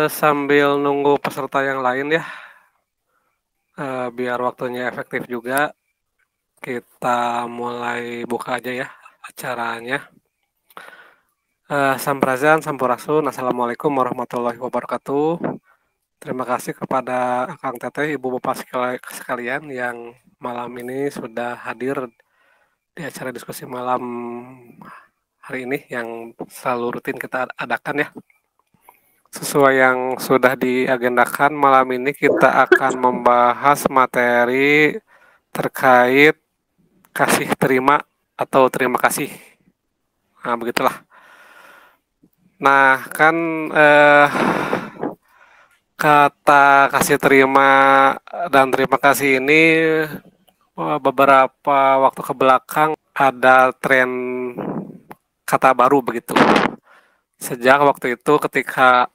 Sambil nunggu peserta yang lain ya, biar waktunya efektif juga, kita mulai buka aja ya acaranya. Sampurasun, sampurasun, assalamualaikum warahmatullahi wabarakatuh. Terima kasih kepada Akang Teteh, Ibu Bapak sekalian yang malam ini sudah hadir di acara diskusi malam hari ini yang selalu rutin kita adakan ya. Sesuai yang sudah diagendakan malam ini kita akan membahas materi terkait kasih terima atau terima kasih. Nah, begitulah. Nah, kan kata kasih terima dan terima kasih ini beberapa waktu ke belakang ada tren kata baru begitu. Sejak waktu itu ketika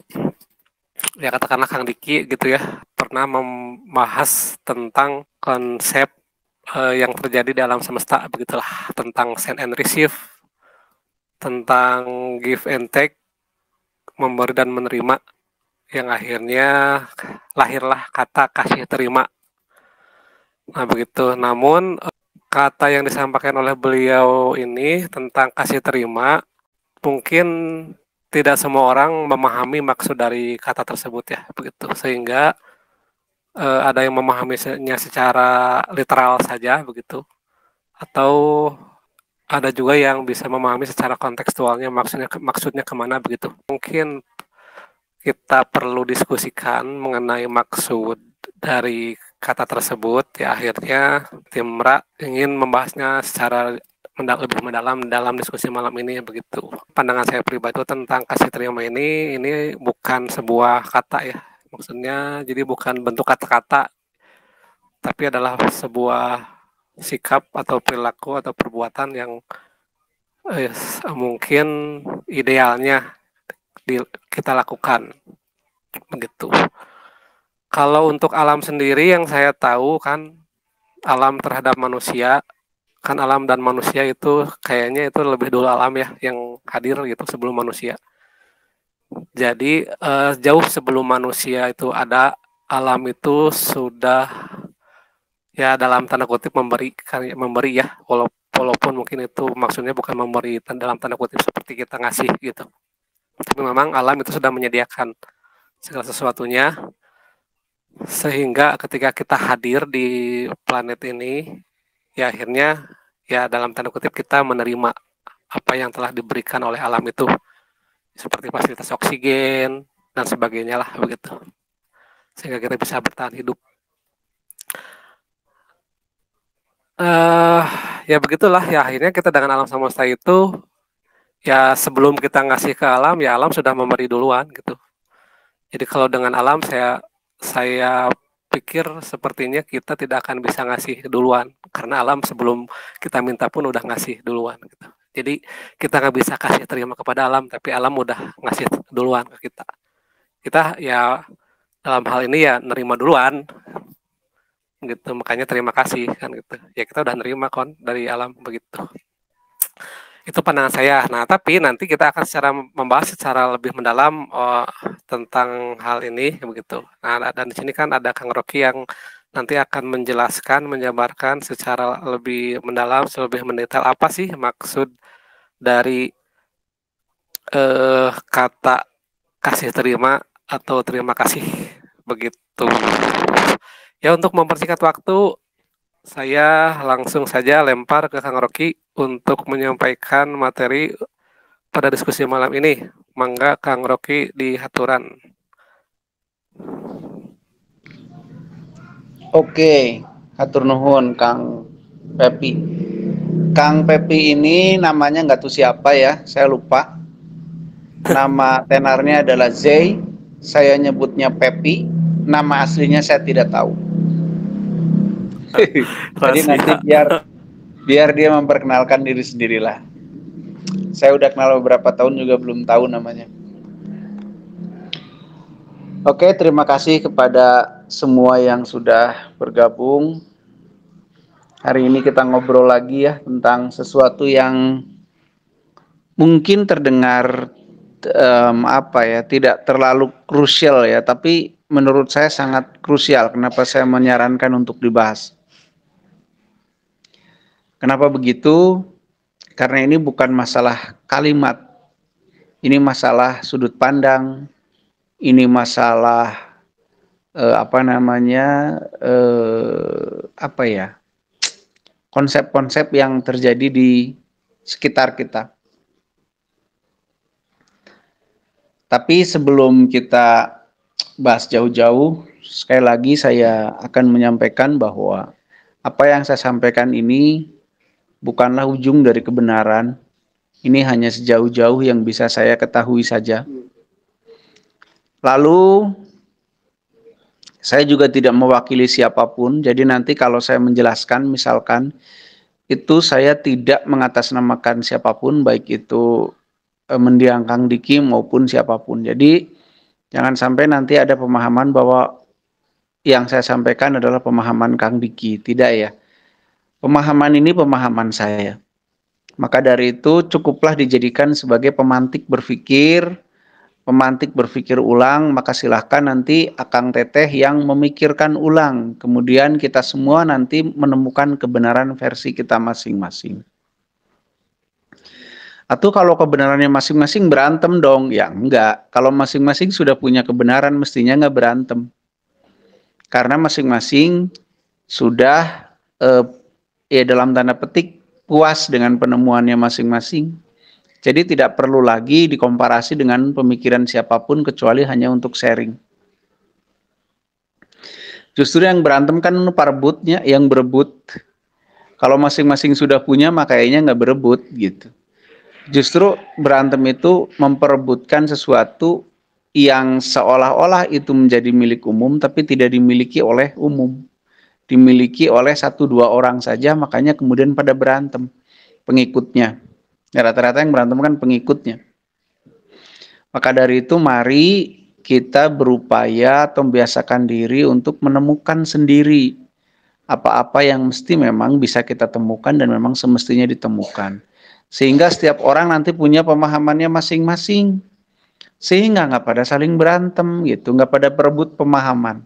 ya katakanlah Kang Diki gitu ya pernah membahas tentang konsep yang terjadi di alam semesta begitulah, tentang send and receive, tentang give and take, memberi dan menerima, yang akhirnya lahirlah kata kasih terima. Nah begitu. Namun kata yang disampaikan oleh beliau ini tentang kasih terima mungkin tidak semua orang memahami maksud dari kata tersebut ya begitu, sehingga ada yang memahaminya secara literal saja begitu, atau ada juga yang bisa memahami secara kontekstualnya maksudnya kemana begitu. Mungkin kita perlu diskusikan mengenai maksud dari kata tersebut. Ya akhirnya tim Ra ingin membahasnya secara lebih mendalam dalam diskusi malam ini begitu. Pandangan saya pribadi tentang kasih terima ini bukan sebuah kata ya. Maksudnya jadi bukan bentuk kata-kata, tapi adalah sebuah sikap atau perilaku atau perbuatan yang mungkin idealnya kita lakukan begitu. Kalau untuk alam sendiri yang saya tahu kan, alam terhadap manusia kan, alam dan manusia itu kayaknya itu lebih dulu alam ya yang hadir gitu sebelum manusia. Jadi jauh sebelum manusia itu ada, alam itu sudah ya dalam tanda kutip memberi ya, walaupun mungkin itu maksudnya bukan memberi dalam tanda kutip seperti kita ngasih gitu, tapi memang alam itu sudah menyediakan segala sesuatunya, sehingga ketika kita hadir di planet ini ya akhirnya ya dalam tanda kutip kita menerima apa yang telah diberikan oleh alam itu, seperti fasilitas oksigen dan sebagainya lah begitu, sehingga kita bisa bertahan hidup. Ya begitulah ya, akhirnya kita dengan alam semesta itu ya sebelum kita ngasih ke alam ya alam sudah memberi duluan gitu. Jadi kalau dengan alam saya pikir sepertinya kita tidak akan bisa ngasih duluan, karena alam sebelum kita minta pun udah ngasih duluan gitu. Jadi kita nggak bisa kasih terima kepada alam, tapi alam udah ngasih duluan ke kita. Kita ya dalam hal ini ya nerima duluan gitu, makanya terima kasih kan gitu. Ya kita udah nerima kon dari alam begitu. Itu pandangan saya. Nah, tapi nanti kita akan membahas secara lebih mendalam tentang hal ini begitu. Nah, dan di sini kan ada Kang Rocky yang nanti akan menjelaskan, menjabarkan secara lebih mendalam, lebih mendetail apa sih maksud dari kata kasih terima atau terima kasih begitu. Ya untuk mempersingkat waktu, saya langsung saja lempar ke Kang Rocky untuk menyampaikan materi pada diskusi malam ini. Mangga Kang Rocky di haturan. Oke, hatur nuhun Kang Pepi. Kang Pepi ini namanya nggak tahu siapa ya, saya lupa. Nama tenarnya adalah Zay, saya nyebutnya Pepi. Nama aslinya saya tidak tahu. Jadi nanti biar dia memperkenalkan diri sendirilah. Saya udah kenal beberapa tahun juga belum tahu namanya. Oke, terima kasih kepada semua yang sudah bergabung. Hari ini kita ngobrol lagi ya tentang sesuatu yang mungkin terdengar apa ya, tidak terlalu krusial ya, tapi menurut saya sangat krusial. Kenapa saya menyarankan untuk dibahas? Kenapa begitu? Karena ini bukan masalah kalimat, ini masalah sudut pandang, ini masalah apa namanya, apa ya, konsep-konsep yang terjadi di sekitar kita. Tapi sebelum kita bahas jauh-jauh, sekali lagi saya akan menyampaikan bahwa apa yang saya sampaikan ini bukanlah ujung dari kebenaran. Ini hanya sejauh-jauh yang bisa saya ketahui saja. Lalu, saya juga tidak mewakili siapapun, jadi nanti kalau saya menjelaskan, misalkan, itu saya tidak mengatasnamakan siapapun, baik itu mendiang Kang Diki maupun siapapun. Jadi, jangan sampai nanti ada pemahaman bahwa yang saya sampaikan adalah pemahaman Kang Diki. Tidak ya. Pemahaman ini pemahaman saya. Maka dari itu cukuplah dijadikan sebagai pemantik berpikir ulang, maka silahkan nanti Akang Teteh yang memikirkan ulang. Kemudian kita semua nanti menemukan kebenaran versi kita masing-masing. Atau kalau kebenarannya masing-masing berantem dong? Ya enggak. Kalau masing-masing sudah punya kebenaran mestinya enggak berantem. Karena masing-masing sudah ya dalam tanda petik puas dengan penemuannya masing-masing. Jadi tidak perlu lagi dikomparasi dengan pemikiran siapapun kecuali hanya untuk sharing. Justru yang berantem kan parebutnya, yang berebut. Kalau masing-masing sudah punya, makanya nggak berebut gitu. Justru berantem itu memperebutkan sesuatu yang seolah-olah itu menjadi milik umum, tapi tidak dimiliki oleh umum. Dimiliki oleh 1-2 orang saja, makanya kemudian pada berantem pengikutnya. Ya, rata-rata yang berantem kan pengikutnya. Maka dari itu mari kita berupaya atau membiasakan diri untuk menemukan sendiri apa-apa yang mesti memang bisa kita temukan dan memang semestinya ditemukan. Sehingga setiap orang nanti punya pemahamannya masing-masing. Sehingga nggak pada saling berantem gitu, nggak pada berebut pemahaman.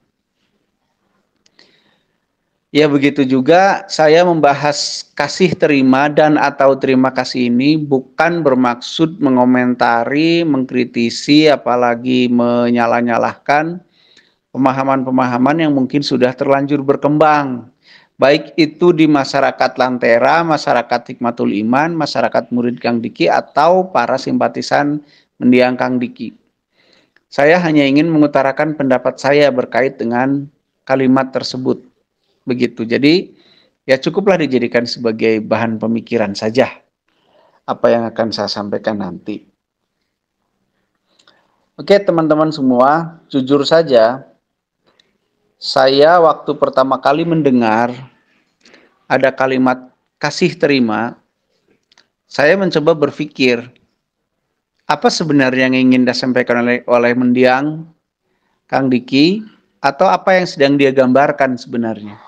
Ya begitu juga saya membahas kasih terima dan atau terima kasih ini bukan bermaksud mengomentari, mengkritisi, apalagi menyalah-nyalahkan pemahaman-pemahaman yang mungkin sudah terlanjur berkembang. Baik itu di masyarakat Lantera, masyarakat Hikmatul Iman, masyarakat murid Kang Diki, atau para simpatisan mendiang Kang Diki. Saya hanya ingin mengutarakan pendapat saya berkait dengan kalimat tersebut. Begitu. Jadi ya cukuplah dijadikan sebagai bahan pemikiran saja apa yang akan saya sampaikan nanti. Oke teman-teman semua, jujur saja saya waktu pertama kali mendengar ada kalimat kasih terima, saya mencoba berpikir apa sebenarnya yang ingin disampaikan oleh mendiang Kang Diki, atau apa yang sedang dia gambarkan sebenarnya.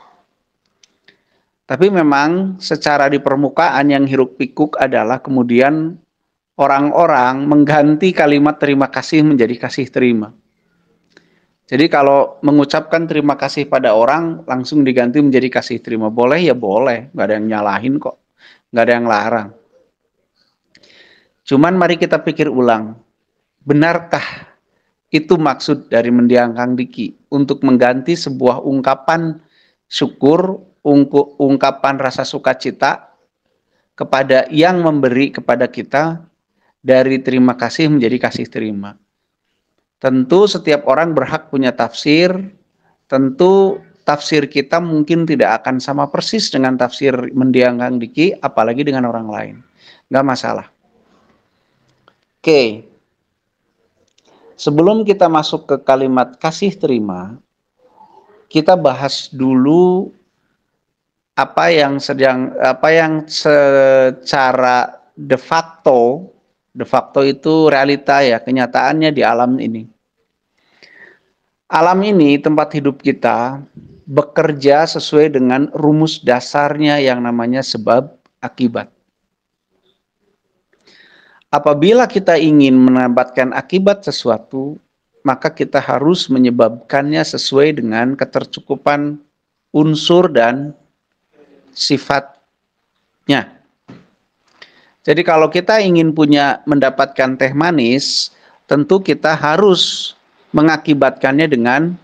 Tapi memang secara di permukaan yang hiruk pikuk adalah kemudian orang-orang mengganti kalimat terima kasih menjadi kasih terima. Jadi kalau mengucapkan terima kasih pada orang langsung diganti menjadi kasih terima. Boleh ya boleh, nggak ada yang nyalahin kok, nggak ada yang larang. Cuman mari kita pikir ulang, benarkah itu maksud dari mendiang Kang Diki untuk mengganti sebuah ungkapan syukur, ungkapan rasa sukacita kepada yang memberi kepada kita dari terima kasih menjadi kasih terima. Tentu setiap orang berhak punya tafsir, tentu tafsir kita mungkin tidak akan sama persis dengan tafsir mendiang Kang Diki, apalagi dengan orang lain. Nggak masalah. Oke. Sebelum kita masuk ke kalimat kasih terima, kita bahas dulu apa yang secara de facto itu realita ya, kenyataannya di alam ini. Alam ini, tempat hidup kita, bekerja sesuai dengan rumus dasarnya yang namanya sebab akibat. Apabila kita ingin mendapatkan akibat sesuatu, maka kita harus menyebabkannya sesuai dengan ketercukupan unsur dan sifatnya. Jadi kalau kita ingin mendapatkan teh manis, tentu kita harus mengakibatkannya dengan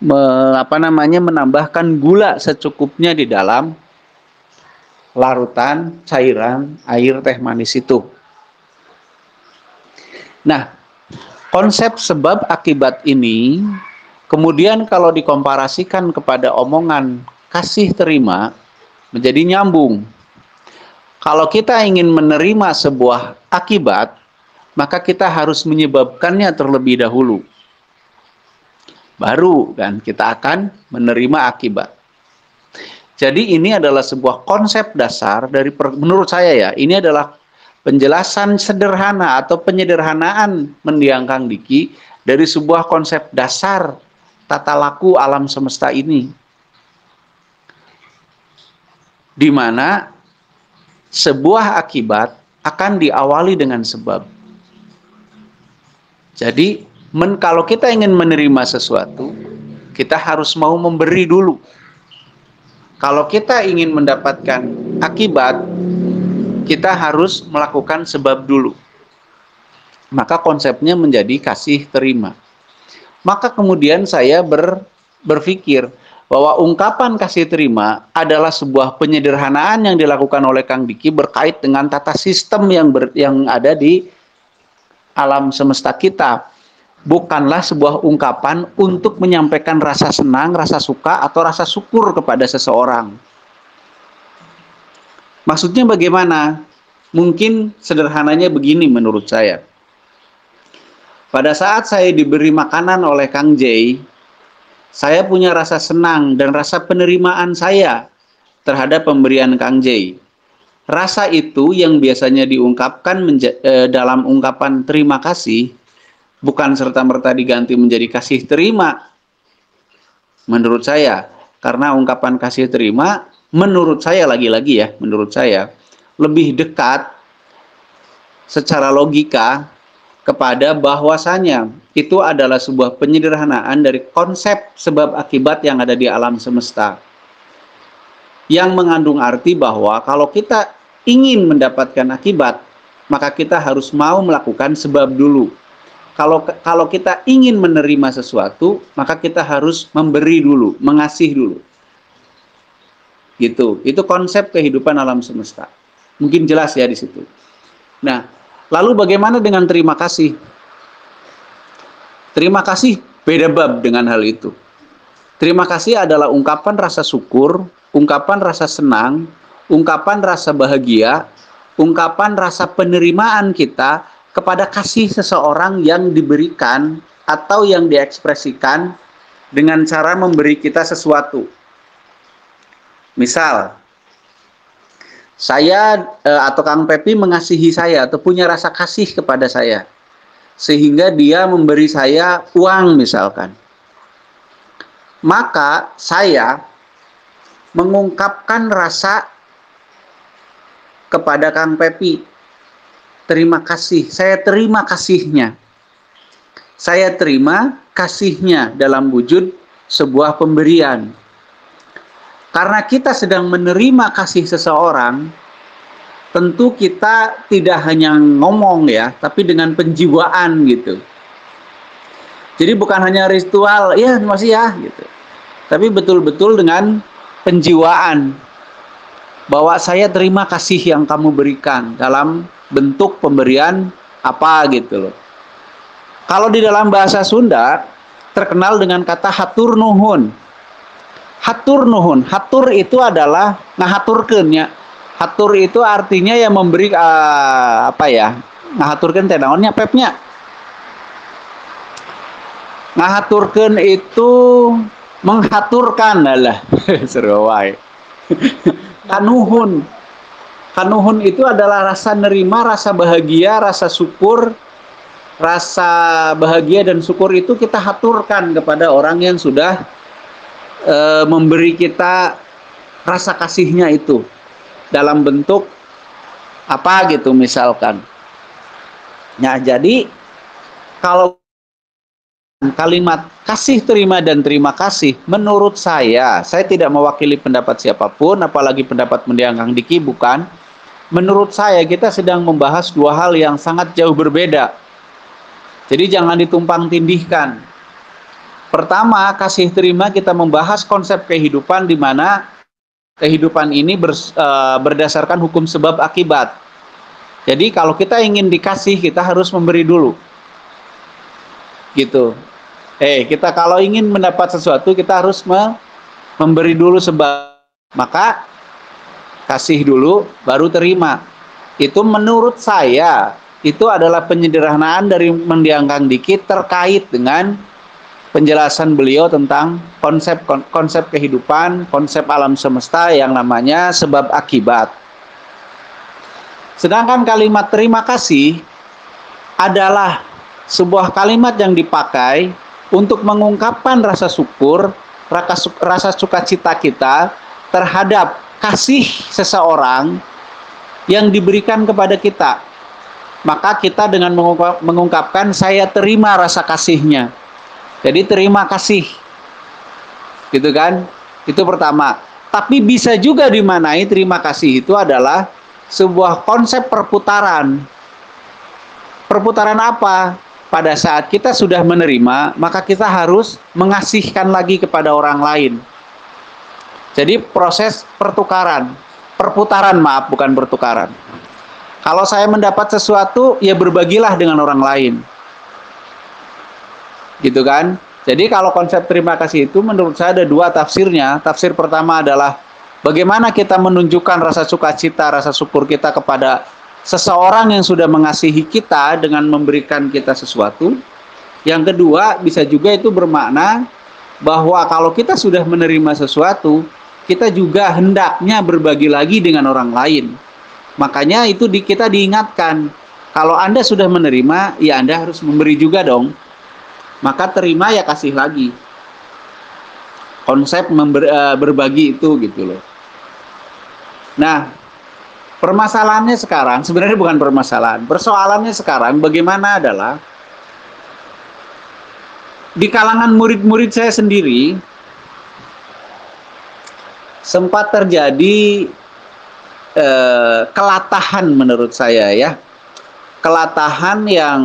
menambahkan gula secukupnya di dalam larutan cairan air teh manis itu. Nah, konsep sebab akibat ini kemudian kalau dikomparasikan kepada omongan kasih terima menjadi nyambung. Kalau kita ingin menerima sebuah akibat, maka kita harus menyebabkannya terlebih dahulu. Baru kan kita akan menerima akibat. Jadi ini adalah sebuah konsep dasar menurut saya ya, ini adalah penjelasan sederhana atau penyederhanaan mendiang Kang Diki dari sebuah konsep dasar tata laku alam semesta ini. Di mana sebuah akibat akan diawali dengan sebab. Jadi, kalau kita ingin menerima sesuatu, kita harus mau memberi dulu. Kalau kita ingin mendapatkan akibat, kita harus melakukan sebab dulu. Maka konsepnya menjadi kasih terima. Maka kemudian saya berpikir bahwa ungkapan kasih terima adalah sebuah penyederhanaan yang dilakukan oleh Kang Diki berkait dengan tata sistem yang ada di alam semesta kita. Bukanlah sebuah ungkapan untuk menyampaikan rasa senang, rasa suka, atau rasa syukur kepada seseorang. Maksudnya bagaimana? Mungkin sederhananya begini menurut saya. Pada saat saya diberi makanan oleh Kang J, saya punya rasa senang dan rasa penerimaan saya terhadap pemberian Kang J. Rasa itu yang biasanya diungkapkan dalam ungkapan terima kasih, bukan serta-merta diganti menjadi kasih terima. Menurut saya, karena ungkapan kasih terima, menurut saya lagi-lagi ya, menurut saya, lebih dekat secara logika kepada bahwasanya itu adalah sebuah penyederhanaan dari konsep sebab akibat yang ada di alam semesta. Yang mengandung arti bahwa kalau kita ingin mendapatkan akibat, maka kita harus mau melakukan sebab dulu. Kalau kita ingin menerima sesuatu, maka kita harus memberi dulu, mengasih dulu. Gitu. Itu konsep kehidupan alam semesta. Mungkin jelas ya di situ. Nah, lalu bagaimana dengan terima kasih? Terima kasih beda bab dengan hal itu. Terima kasih adalah ungkapan rasa syukur, ungkapan rasa senang, ungkapan rasa bahagia, ungkapan rasa penerimaan kita kepada kasih seseorang yang diberikan atau yang diekspresikan dengan cara memberi kita sesuatu. Misal, saya atau Kang Pepi mengasihi saya atau punya rasa kasih kepada saya, sehingga dia memberi saya uang misalkan. Maka saya mengungkapkan rasa kepada Kang Pepi, terima kasih, saya terima kasihnya. Saya terima kasihnya dalam wujud sebuah pemberian. Karena kita sedang menerima kasih seseorang, tentu kita tidak hanya ngomong ya, tapi dengan penjiwaan gitu. Jadi bukan hanya ritual, ya terima kasih ya gitu. Tapi betul-betul dengan penjiwaan bahwa saya terima kasih yang kamu berikan dalam bentuk pemberian apa gitu loh. Kalau di dalam bahasa Sunda terkenal dengan kata hatur nuhun. Hatur nuhun, hatur itu adalah ngahaturkeun nya. Hatur itu artinya yang memberi ngahaturkeun teh naonnya pepnya. Ngahaturkeun itu menghaturkan lah. Seru wae. Kanuhun. Kanuhun itu adalah rasa nerima, rasa bahagia, rasa syukur. Rasa bahagia dan syukur itu kita haturkan kepada orang yang sudah memberi kita rasa kasihnya itu dalam bentuk apa gitu misalkan. Nah, jadi kalau kalimat kasih terima dan terima kasih, menurut saya tidak mewakili pendapat siapapun, apalagi pendapat mendiang Kang Diki, bukan. Menurut saya kita sedang membahas dua hal yang sangat jauh berbeda. Jadi jangan ditumpang tindihkan. Pertama, kasih terima kita membahas konsep kehidupan di mana kehidupan ini berdasarkan hukum sebab akibat. Jadi kalau kita ingin dikasih, kita harus memberi dulu. Gitu. Kita kalau ingin mendapat sesuatu, kita harus memberi dulu sebab. Maka kasih dulu, baru terima. Itu menurut saya, itu adalah penyederhanaan dari mendiang Kang Diki terkait dengan penjelasan beliau tentang konsep kehidupan, konsep alam semesta yang namanya sebab akibat. Sedangkan kalimat terima kasih adalah sebuah kalimat yang dipakai untuk mengungkapkan rasa syukur, rasa sukacita kita terhadap kasih seseorang yang diberikan kepada kita. Maka kita dengan mengungkapkan saya terima rasa kasihnya. Jadi terima kasih. Gitu kan? Itu pertama. Tapi bisa juga dimaknai terima kasih itu adalah sebuah konsep perputaran. Perputaran apa? Pada saat kita sudah menerima, maka kita harus mengasihkan lagi kepada orang lain. Jadi proses perputaran, maaf, bukan pertukaran. Kalau saya mendapat sesuatu, ya berbagilah dengan orang lain. Gitu kan? Jadi kalau konsep terima kasih itu menurut saya ada dua tafsirnya. Tafsir pertama adalah bagaimana kita menunjukkan rasa sukacita, rasa syukur kita kepada seseorang yang sudah mengasihi kita dengan memberikan kita sesuatu. Yang kedua, bisa juga itu bermakna bahwa kalau kita sudah menerima sesuatu, kita juga hendaknya berbagi lagi dengan orang lain. Makanya itu kita diingatkan, kalau Anda sudah menerima, ya Anda harus memberi juga dong. Maka terima ya kasih lagi. Konsep berbagi itu gitu loh. Nah, permasalahannya sekarang, sebenarnya bukan permasalahan. Persoalannya sekarang bagaimana adalah di kalangan murid-murid saya sendiri sempat terjadi kelatahan menurut saya ya. Kelatahan yang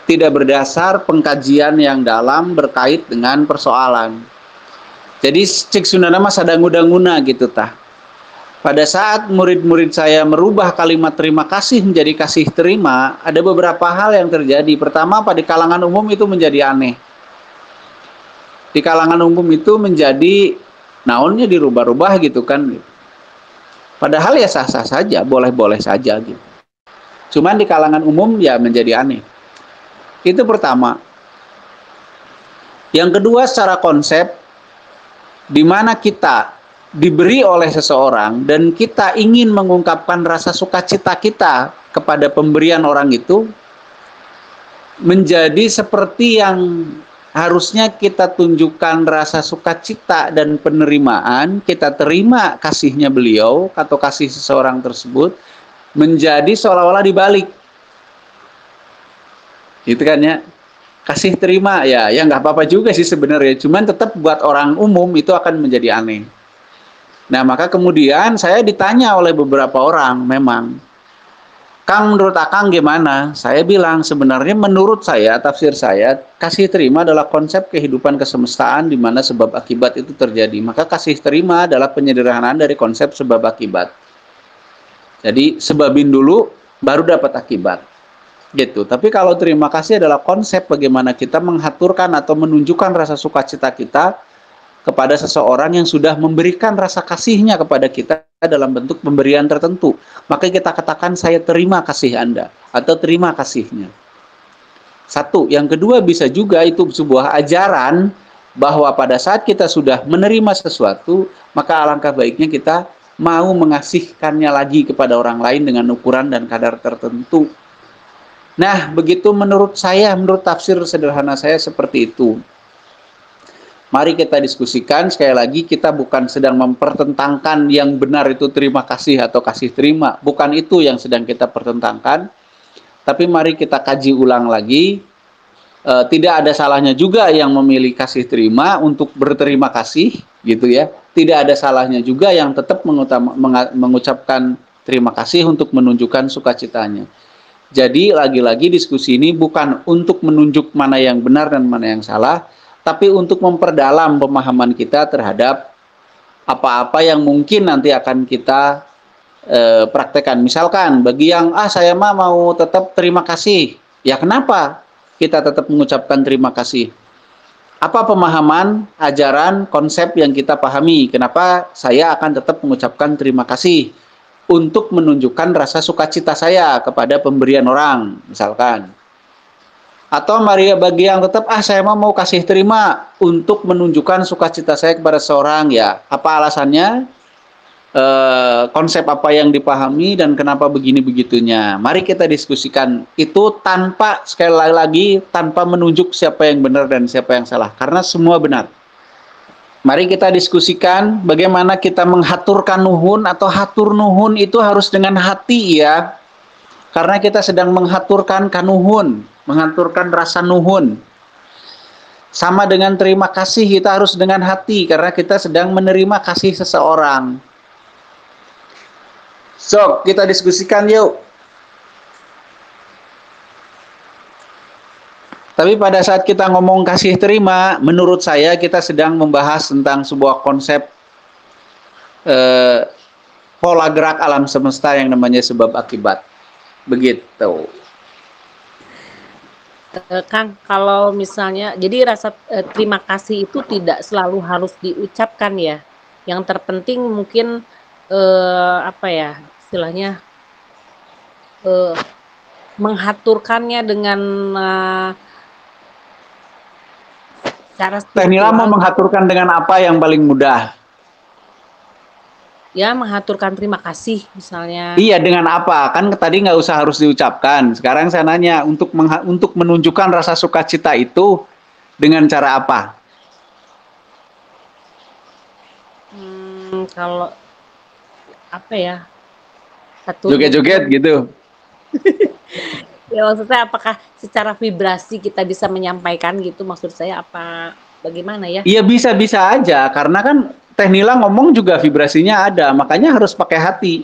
tidak berdasar pengkajian yang dalam berkait dengan persoalan. Jadi cek Sundana mah sadanguna gitu tah. Pada saat murid-murid saya merubah kalimat terima kasih menjadi kasih terima, ada beberapa hal yang terjadi. Pertama, pada kalangan umum itu menjadi aneh. Di kalangan umum itu menjadi naonnya dirubah-rubah gitu kan. Padahal ya sah-sah saja, boleh-boleh saja gitu. Cuman di kalangan umum ya menjadi aneh. Itu pertama. Yang kedua, secara konsep, di mana kita diberi oleh seseorang dan kita ingin mengungkapkan rasa sukacita kita kepada pemberian orang itu, menjadi seperti yang harusnya kita tunjukkan rasa sukacita dan penerimaan, kita terima kasihnya beliau atau kasih seseorang tersebut, menjadi seolah-olah dibalik. Gitu kan ya, kasih terima ya nggak apa-apa juga sih sebenarnya, cuman tetap buat orang umum itu akan menjadi aneh. Nah maka kemudian saya ditanya oleh beberapa orang, memang Kang menurut Akang gimana? Saya bilang sebenarnya menurut saya, tafsir saya, kasih terima adalah konsep kehidupan kesemestaan di mana sebab akibat itu terjadi. Maka kasih terima adalah penyederhanaan dari konsep sebab akibat. Jadi sebabin dulu baru dapat akibat. Gitu. Tapi kalau terima kasih adalah konsep bagaimana kita menghaturkan atau menunjukkan rasa sukacita kita kepada seseorang yang sudah memberikan rasa kasihnya kepada kita dalam bentuk pemberian tertentu. Maka kita katakan saya terima kasih Anda atau terima kasihnya. Satu, yang kedua bisa juga itu sebuah ajaran bahwa pada saat kita sudah menerima sesuatu, maka alangkah baiknya kita mau mengasihkannya lagi kepada orang lain dengan ukuran dan kadar tertentu. Nah, begitu menurut saya, menurut tafsir sederhana saya seperti itu. Mari kita diskusikan, sekali lagi kita bukan sedang mempertentangkan yang benar itu terima kasih atau kasih terima. Bukan itu yang sedang kita pertentangkan. Tapi mari kita kaji ulang lagi. Tidak ada salahnya juga yang memilih kasih terima untuk berterima kasih, gitu ya. Tidak ada salahnya juga yang tetap mengucapkan terima kasih untuk menunjukkan sukacitanya. Jadi lagi-lagi diskusi ini bukan untuk menunjuk mana yang benar dan mana yang salah, tapi untuk memperdalam pemahaman kita terhadap apa-apa yang mungkin nanti akan kita praktekkan. Misalkan bagi yang saya mah mau tetap terima kasih, ya kenapa kita tetap mengucapkan terima kasih? Apa pemahaman, ajaran, konsep yang kita pahami? Kenapa saya akan tetap mengucapkan terima kasih? Untuk menunjukkan rasa sukacita saya kepada pemberian orang, misalkan. Atau Maria bagi yang tetap, saya mau kasih terima untuk menunjukkan sukacita saya kepada seorang, ya. Apa alasannya? Konsep apa yang dipahami dan kenapa begini begitunya. Mari kita diskusikan itu tanpa, sekali lagi, tanpa menunjuk siapa yang benar dan siapa yang salah, karena semua benar. Mari kita diskusikan bagaimana kita menghaturkan nuhun atau hatur nuhun itu harus dengan hati, ya, karena kita sedang menghaturkan kanuhun, menghaturkan rasa nuhun. Sama dengan terima kasih, kita harus dengan hati karena kita sedang menerima kasih seseorang. So, kita diskusikan yuk. Tapi pada saat kita ngomong kasih terima, menurut saya kita sedang membahas tentang sebuah konsep pola gerak alam semesta yang namanya sebab akibat. Begitu. Kang, kalau misalnya, jadi rasa terima kasih itu tidak selalu harus diucapkan ya. Yang terpenting mungkin istilahnya menghaturkannya dengan cara Nila mau menghaturkan dengan apa yang paling mudah? Ya, menghaturkan terima kasih misalnya. Iya, dengan apa? Kan tadi nggak usah harus diucapkan. Sekarang saya nanya, untuk menunjukkan rasa sukacita itu dengan cara apa? Kalau joget-joget gitu. Ya, maksudnya apakah secara vibrasi kita bisa menyampaikan gitu, maksud saya apa bagaimana ya? Iya, bisa aja, karena kan Teh Nila ngomong juga vibrasinya ada, makanya harus pakai hati.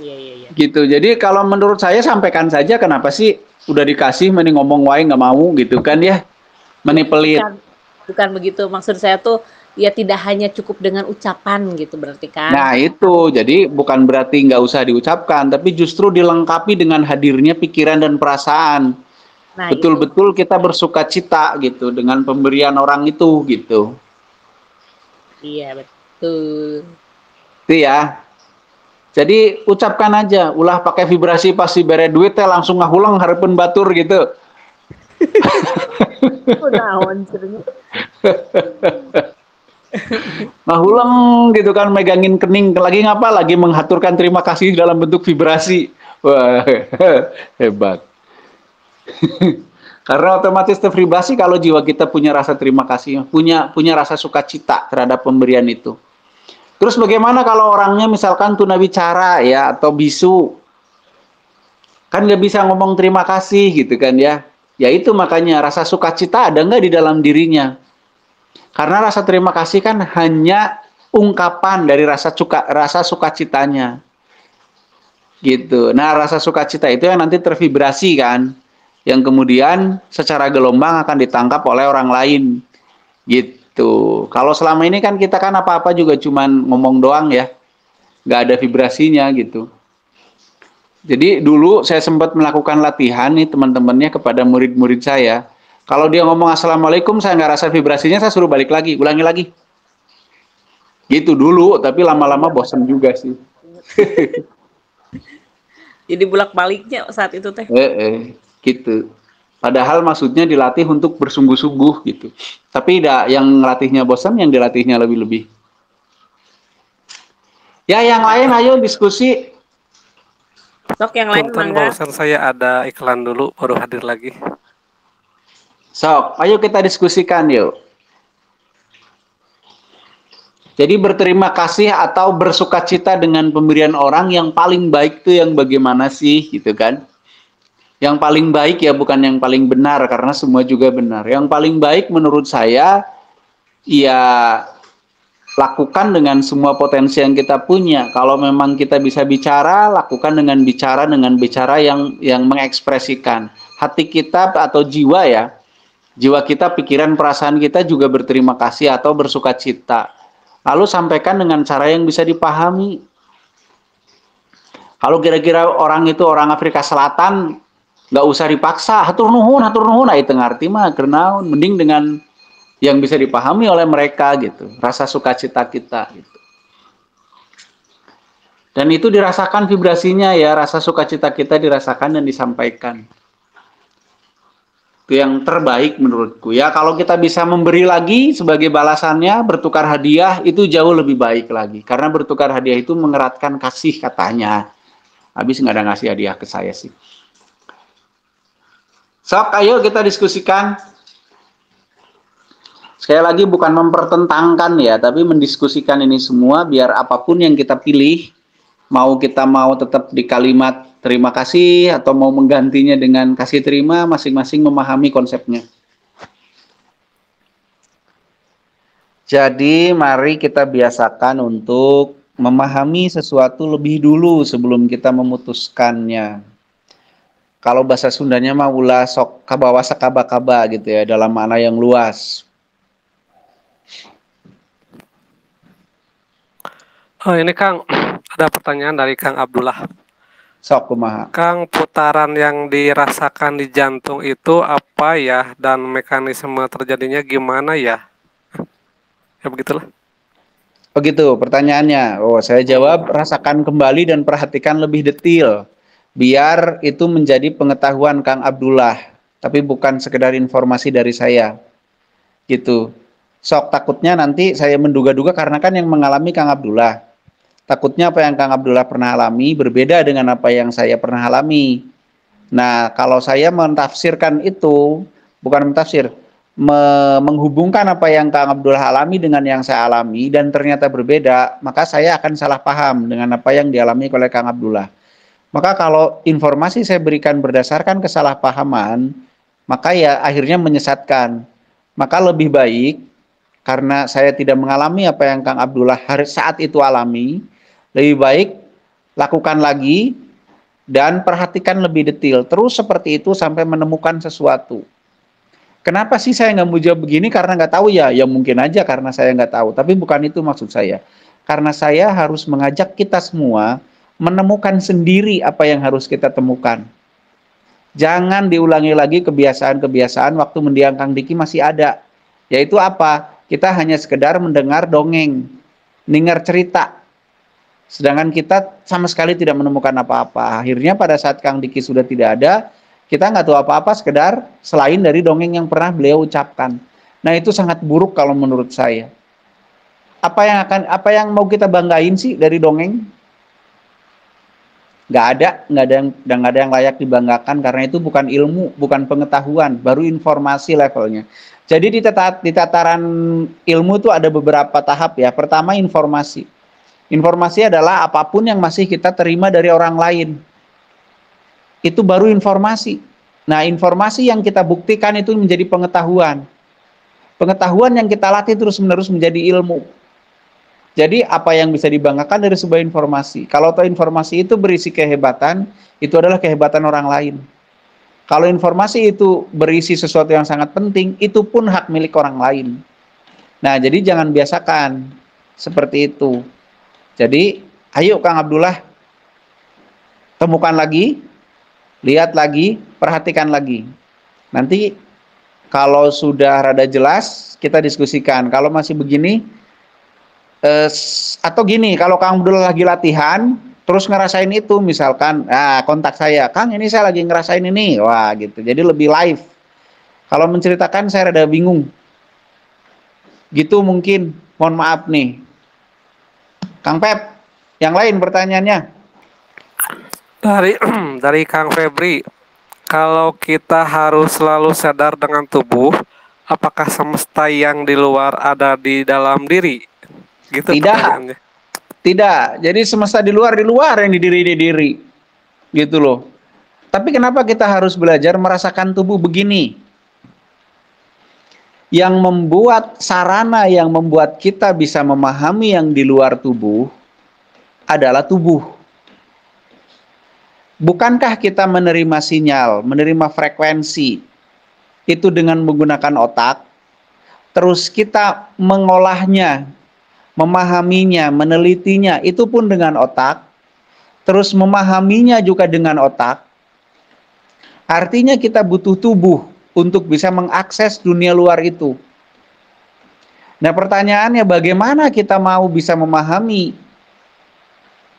Iya. Gitu. Jadi kalau menurut saya sampaikan saja, kenapa sih udah dikasih mending ngomong wae nggak mau gitu kan ya? Menipelit. Bukan begitu, maksud saya tuh ya tidak hanya cukup dengan ucapan gitu berarti kan. Nah itu, jadi bukan berarti nggak usah diucapkan, tapi justru dilengkapi dengan hadirnya pikiran dan perasaan. Nah, betul-betul kita bersuka cita gitu dengan pemberian orang itu gitu. Iya betul. Itu ya. Jadi ucapkan aja, ulah pakai vibrasi pasti bere duit teh langsung ngahulang hareupeun batur gitu. Naon ceritanya. Ngahulang gitu kan, megangin kening, lagi ngapa? Lagi menghaturkan terima kasih dalam bentuk vibrasi. Wah, hebat. Karena otomatis tervibrasi kalau jiwa kita punya rasa terima kasih, punya rasa sukacita terhadap pemberian itu. Terus bagaimana kalau orangnya misalkan tunawicara ya atau bisu, kan nggak bisa ngomong terima kasih gitu kan ya? Ya itu makanya rasa sukacita ada nggak di dalam dirinya? Karena rasa terima kasih kan hanya ungkapan dari rasa sukacitanya. Gitu. Nah, rasa sukacita itu yang nanti tervibrasi kan, yang kemudian secara gelombang akan ditangkap oleh orang lain. Gitu. Kalau selama ini kan kita kan apa-apa juga cuman ngomong doang ya. Nggak ada vibrasinya gitu. Jadi dulu saya sempat melakukan latihan nih teman-temannya kepada murid-murid saya. Kalau dia ngomong assalamualaikum, saya nggak rasa vibrasinya, saya suruh balik lagi, ulangi lagi. Gitu dulu, tapi lama-lama bosan juga sih. Jadi bolak-baliknya saat itu teh. Gitu. Padahal maksudnya dilatih untuk bersungguh-sungguh gitu. Tapi yang latihnya bosan, yang dilatihnya lebih-lebih. Ya, yang lain ayo diskusi. Sok yang lain mangga. Barusan saya ada iklan dulu, baru hadir lagi. Sok, ayo kita diskusikan yuk. Jadi berterima kasih atau bersukacita dengan pemberian orang yang paling baik itu yang bagaimana sih gitu kan? Yang paling baik ya bukan yang paling benar karena semua juga benar. Yang paling baik menurut saya ya lakukan dengan semua potensi yang kita punya. Kalau memang kita bisa bicara, lakukan dengan bicara yang mengekspresikan hati kita atau jiwa ya. Jiwa kita, pikiran, perasaan kita juga berterima kasih atau bersuka cita. Lalu sampaikan dengan cara yang bisa dipahami. Kalau kira-kira orang itu orang Afrika Selatan, nggak usah dipaksa, hatur nuhun, nah itu ngerti mah, kenaun, mending dengan yang bisa dipahami oleh mereka gitu, rasa sukacita kita gitu. Dan itu dirasakan vibrasinya ya, rasa sukacita kita dirasakan dan disampaikan. Itu yang terbaik menurutku ya. Kalau kita bisa memberi lagi sebagai balasannya, bertukar hadiah itu jauh lebih baik lagi. Karena bertukar hadiah itu mengeratkan kasih katanya. Habis nggak ada ngasih hadiah ke saya sih. Sok, ayo kita diskusikan. Sekali lagi bukan mempertentangkan ya, tapi mendiskusikan ini semua biar apapun yang kita pilih, kita mau tetap di kalimat terima kasih atau mau menggantinya dengan kasih terima, masing-masing memahami konsepnya. Jadi mari kita biasakan untuk memahami sesuatu lebih dulu sebelum kita memutuskannya. Kalau bahasa Sundanya mah ulah sok kabawa sakaba-kaba gitu ya, dalam makna yang luas. Oh, ini Kang, ada pertanyaan dari Kang Abdullah. Sok kumaha. Kang, putaran yang dirasakan di jantung itu apa ya, dan mekanisme terjadinya gimana ya? Ya begitulah. Begitu pertanyaannya. Oh, saya jawab, rasakan kembali dan perhatikan lebih detail. Biar itu menjadi pengetahuan Kang Abdullah, tapi bukan sekedar informasi dari saya. Gitu. Sok, takutnya nanti saya menduga-duga karena kan yang mengalami Kang Abdullah. Takutnya apa yang Kang Abdullah pernah alami berbeda dengan apa yang saya pernah alami. Nah, kalau saya mentafsirkan itu, bukan mentafsir, menghubungkan apa yang Kang Abdullah alami dengan yang saya alami dan ternyata berbeda, maka saya akan salah paham dengan apa yang dialami oleh Kang Abdullah. Maka kalau informasi saya berikan berdasarkan kesalahpahaman, maka ya akhirnya menyesatkan. Maka lebih baik, karena saya tidak mengalami apa yang Kang Abdullah saat itu alami, lebih baik lakukan lagi dan perhatikan lebih detail. Terus seperti itu sampai menemukan sesuatu. Kenapa sih saya nggak mau jawab begini? Karena nggak tahu ya. Ya mungkin aja karena saya nggak tahu. Tapi bukan itu maksud saya. Karena saya harus mengajak kita semua menemukan sendiri apa yang harus kita temukan. Jangan diulangi lagi kebiasaan-kebiasaan waktu mendiang Kang Diki masih ada. Yaitu apa? Kita hanya sekedar mendengar dongeng, dengar cerita. Sedangkan kita sama sekali tidak menemukan apa-apa. Akhirnya pada saat Kang Diki sudah tidak ada, kita nggak tahu apa-apa sekedar selain dari dongeng yang pernah beliau ucapkan. Nah itu sangat buruk kalau menurut saya. Apa yang mau kita banggain sih dari dongeng? Nggak ada yang layak dibanggakan karena itu bukan ilmu, bukan pengetahuan, baru informasi levelnya. Jadi di tataran ilmu itu ada beberapa tahap ya. Pertama informasi. Informasi adalah apapun yang masih kita terima dari orang lain. Itu baru informasi. Nah, informasi yang kita buktikan itu menjadi pengetahuan. Pengetahuan yang kita latih terus-menerus menjadi ilmu. Jadi apa yang bisa dibanggakan dari sebuah informasi? Kalau tahu informasi itu berisi kehebatan, itu adalah kehebatan orang lain. Kalau informasi itu berisi sesuatu yang sangat penting, itu pun hak milik orang lain. Nah, jadi jangan biasakan seperti itu. Jadi, ayo Kang Abdullah, temukan lagi, lihat lagi, perhatikan lagi. Nanti kalau sudah rada jelas, kita diskusikan. Kalau masih begini, atau gini, kalau Kang Abdullah lagi latihan, terus ngerasain itu, misalkan, kontak saya, Kang ini saya lagi ngerasain ini, wah gitu. Jadi lebih live. Kalau menceritakan saya rada bingung. Gitu mungkin, mohon maaf nih. Kang Pep, yang lain pertanyaannya. Dari Kang Febri, kalau kita harus selalu sadar dengan tubuh, apakah semesta yang di luar ada di dalam diri? Gitu pertanyaannya. Tidak. Jadi semesta di luar yang di diri. Gitu loh. Tapi kenapa kita harus belajar merasakan tubuh begini? Yang membuat sarana yang membuat kita bisa memahami yang di luar tubuh adalah tubuh. Bukankah kita menerima sinyal, menerima frekuensi itu dengan menggunakan otak, terus kita mengolahnya, memahaminya, menelitinya, itu pun dengan otak, terus memahaminya juga dengan otak. Artinya kita butuh tubuh untuk bisa mengakses dunia luar itu. Nah, pertanyaannya bagaimana kita mau bisa memahami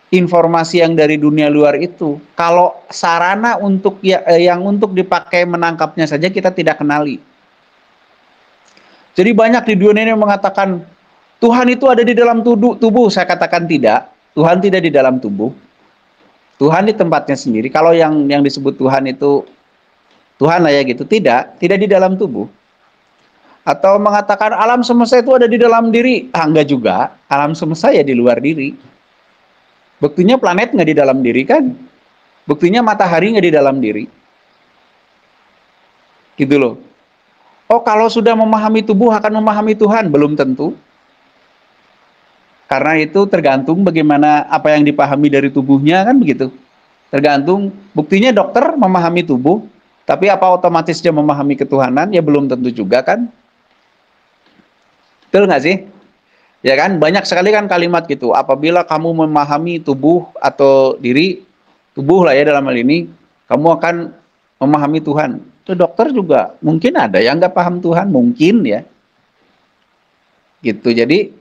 informasi yang dari dunia luar itu kalau sarana untuk yang untuk dipakai menangkapnya saja kita tidak kenali. Jadi banyak di dunia ini yang mengatakan Tuhan itu ada di dalam tubuh. Saya katakan tidak. Tuhan tidak di dalam tubuh. Tuhan di tempatnya sendiri. Kalau yang disebut Tuhan itu Tuhan lah ya gitu. Tidak di dalam tubuh. Atau mengatakan alam semesta itu ada di dalam diri. Enggak juga. Alam semesta ya di luar diri. Buktinya planet nggak di dalam diri kan? Buktinya matahari nggak di dalam diri. Gitu loh. Oh, kalau sudah memahami tubuh akan memahami Tuhan? Belum tentu. Karena itu tergantung bagaimana apa yang dipahami dari tubuhnya kan begitu. Tergantung. Buktinya dokter memahami tubuh. Tapi apa otomatis dia memahami ketuhanan? Ya belum tentu juga kan. Betul nggak sih? Ya kan, banyak sekali kan kalimat gitu. Apabila kamu memahami tubuh atau diri, tubuh lah ya dalam hal ini, kamu akan memahami Tuhan. Itu dokter juga mungkin ada yang nggak paham Tuhan, mungkin ya. Gitu, jadi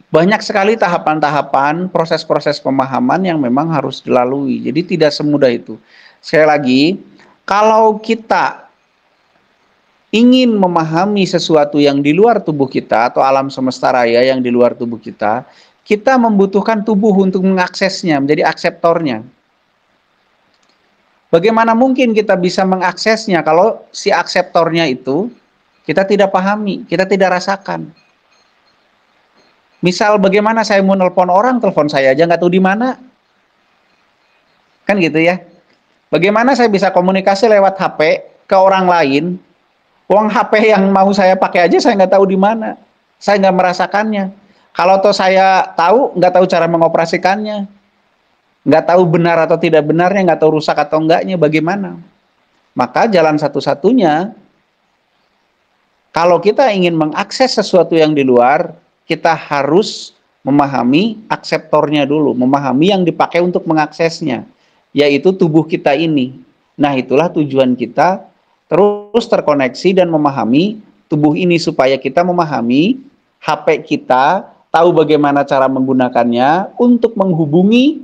banyak sekali tahapan-tahapan, proses-proses pemahaman yang memang harus dilalui. Jadi tidak semudah itu. Sekali lagi, kalau kita ingin memahami sesuatu yang di luar tubuh kita atau alam semesta raya yang di luar tubuh kita membutuhkan tubuh untuk mengaksesnya, menjadi akseptornya. Bagaimana mungkin kita bisa mengaksesnya kalau si akseptornya itu kita tidak pahami, kita tidak rasakan. Misal bagaimana saya mau nelpon orang, telepon saya aja nggak tahu di mana. Kan gitu ya. Bagaimana saya bisa komunikasi lewat HP ke orang lain? Uang HP yang mau saya pakai aja saya nggak tahu di mana. Saya nggak merasakannya. Kalau toh saya tahu, nggak tahu cara mengoperasikannya. Nggak tahu benar atau tidak benarnya, nggak tahu rusak atau enggaknya, bagaimana? Maka jalan satu-satunya, kalau kita ingin mengakses sesuatu yang di luar, kita harus memahami akseptornya dulu, memahami yang dipakai untuk mengaksesnya, yaitu tubuh kita ini. Nah, itulah tujuan kita terus terkoneksi dan memahami tubuh ini supaya kita memahami HP kita, tahu bagaimana cara menggunakannya untuk menghubungi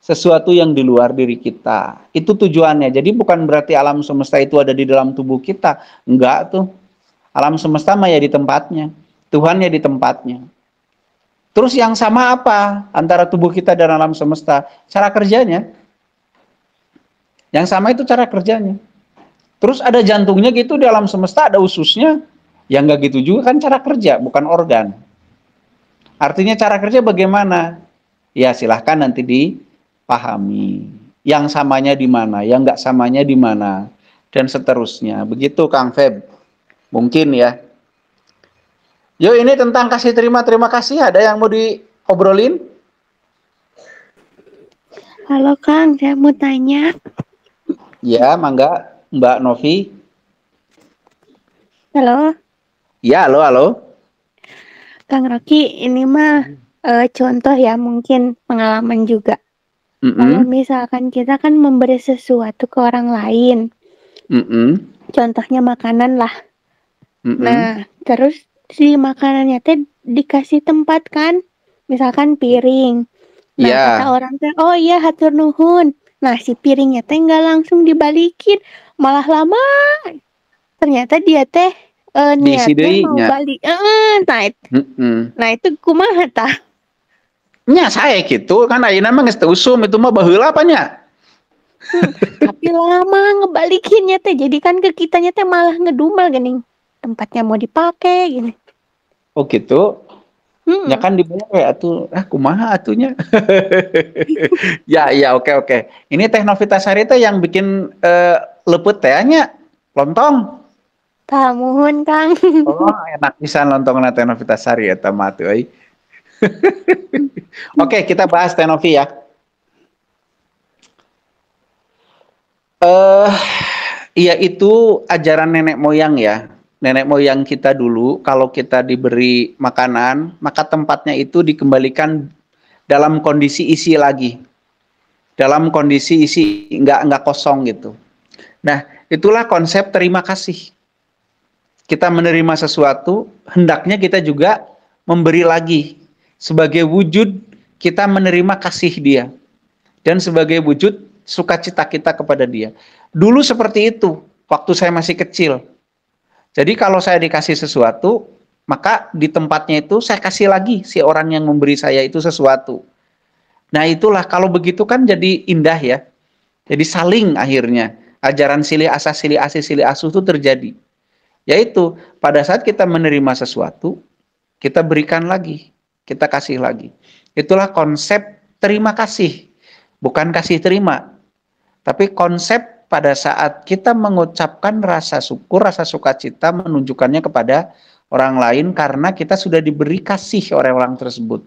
sesuatu yang di luar diri kita. Itu tujuannya. Jadi bukan berarti alam semesta itu ada di dalam tubuh kita. Enggak tuh. Alam semesta mah ya di tempatnya. Tuhan ya di tempatnya. Terus yang sama apa antara tubuh kita dan alam semesta? Cara kerjanya. Yang sama itu cara kerjanya. Terus ada jantungnya gitu di alam semesta, ada ususnya. Yang enggak gitu juga kan cara kerja, bukan organ. Artinya cara kerja bagaimana? Ya silahkan nanti dipahami. Yang samanya di mana, yang enggak samanya di mana, dan seterusnya. Begitu Kang Feb. Mungkin ya. Yo, ini tentang kasih terima kasih. Ada yang mau diobrolin? Halo Kang, saya mau tanya. Ya, mangga Mbak Novi. Halo, Ya, halo. Kang Rocky, ini mah contoh ya, mungkin pengalaman juga. Kalau misalkan kita kan memberi sesuatu ke orang lain, contohnya makanan lah. Nah, terus si makanannya teh dikasih tempat kan, misalkan piring. Nah, kata orang teh, oh iya hatur nuhun. Nah, si piringnya teh nggak langsung dibalikin, malah lama. Ternyata dia teh niatnya mau balik. Nah, itu kumaha tah? Nya saya gitu kan ayeuna mah geus teu usum itu mah baheula apa nya? Tapi lama ngebalikinnya teh. Jadi kan ke kitanya teh malah ngedumel gini. Tempatnya mau dipakai gini. Oh gitu. Ya kan dibayar ya atuh, kumaha atunya. Ya, oke. Ini Teh Novitasari teh yang bikin lepet tehnya lontong. Pamuhun Kang. Oh, enak pisan lontong Teh Novitasari ya mah teh euy. Oke, kita bahas Teh Novi ya. Iya itu ajaran nenek moyang ya. Nenek moyang kita dulu kalau kita diberi makanan, maka tempatnya itu dikembalikan dalam kondisi isi lagi. Dalam kondisi isi nggak kosong gitu. Nah, itulah konsep terima kasih. Kita menerima sesuatu, hendaknya kita juga memberi lagi. Sebagai wujud kita menerima kasih dia. Dan sebagai wujud sukacita kita kepada dia. Dulu seperti itu, waktu saya masih kecil. Jadi kalau saya dikasih sesuatu, maka di tempatnya itu saya kasih lagi si orang yang memberi saya itu sesuatu. Nah itulah, kalau begitu kan jadi indah ya. Jadi saling akhirnya. Ajaran silih asah, silih asih, silih asuh itu terjadi. Yaitu pada saat kita menerima sesuatu, kita berikan lagi. Kita kasih lagi. Itulah konsep terima kasih. Bukan kasih terima. Tapi konsep pada saat kita mengucapkan rasa syukur, rasa sukacita, menunjukkannya kepada orang lain karena kita sudah diberi kasih oleh orang tersebut.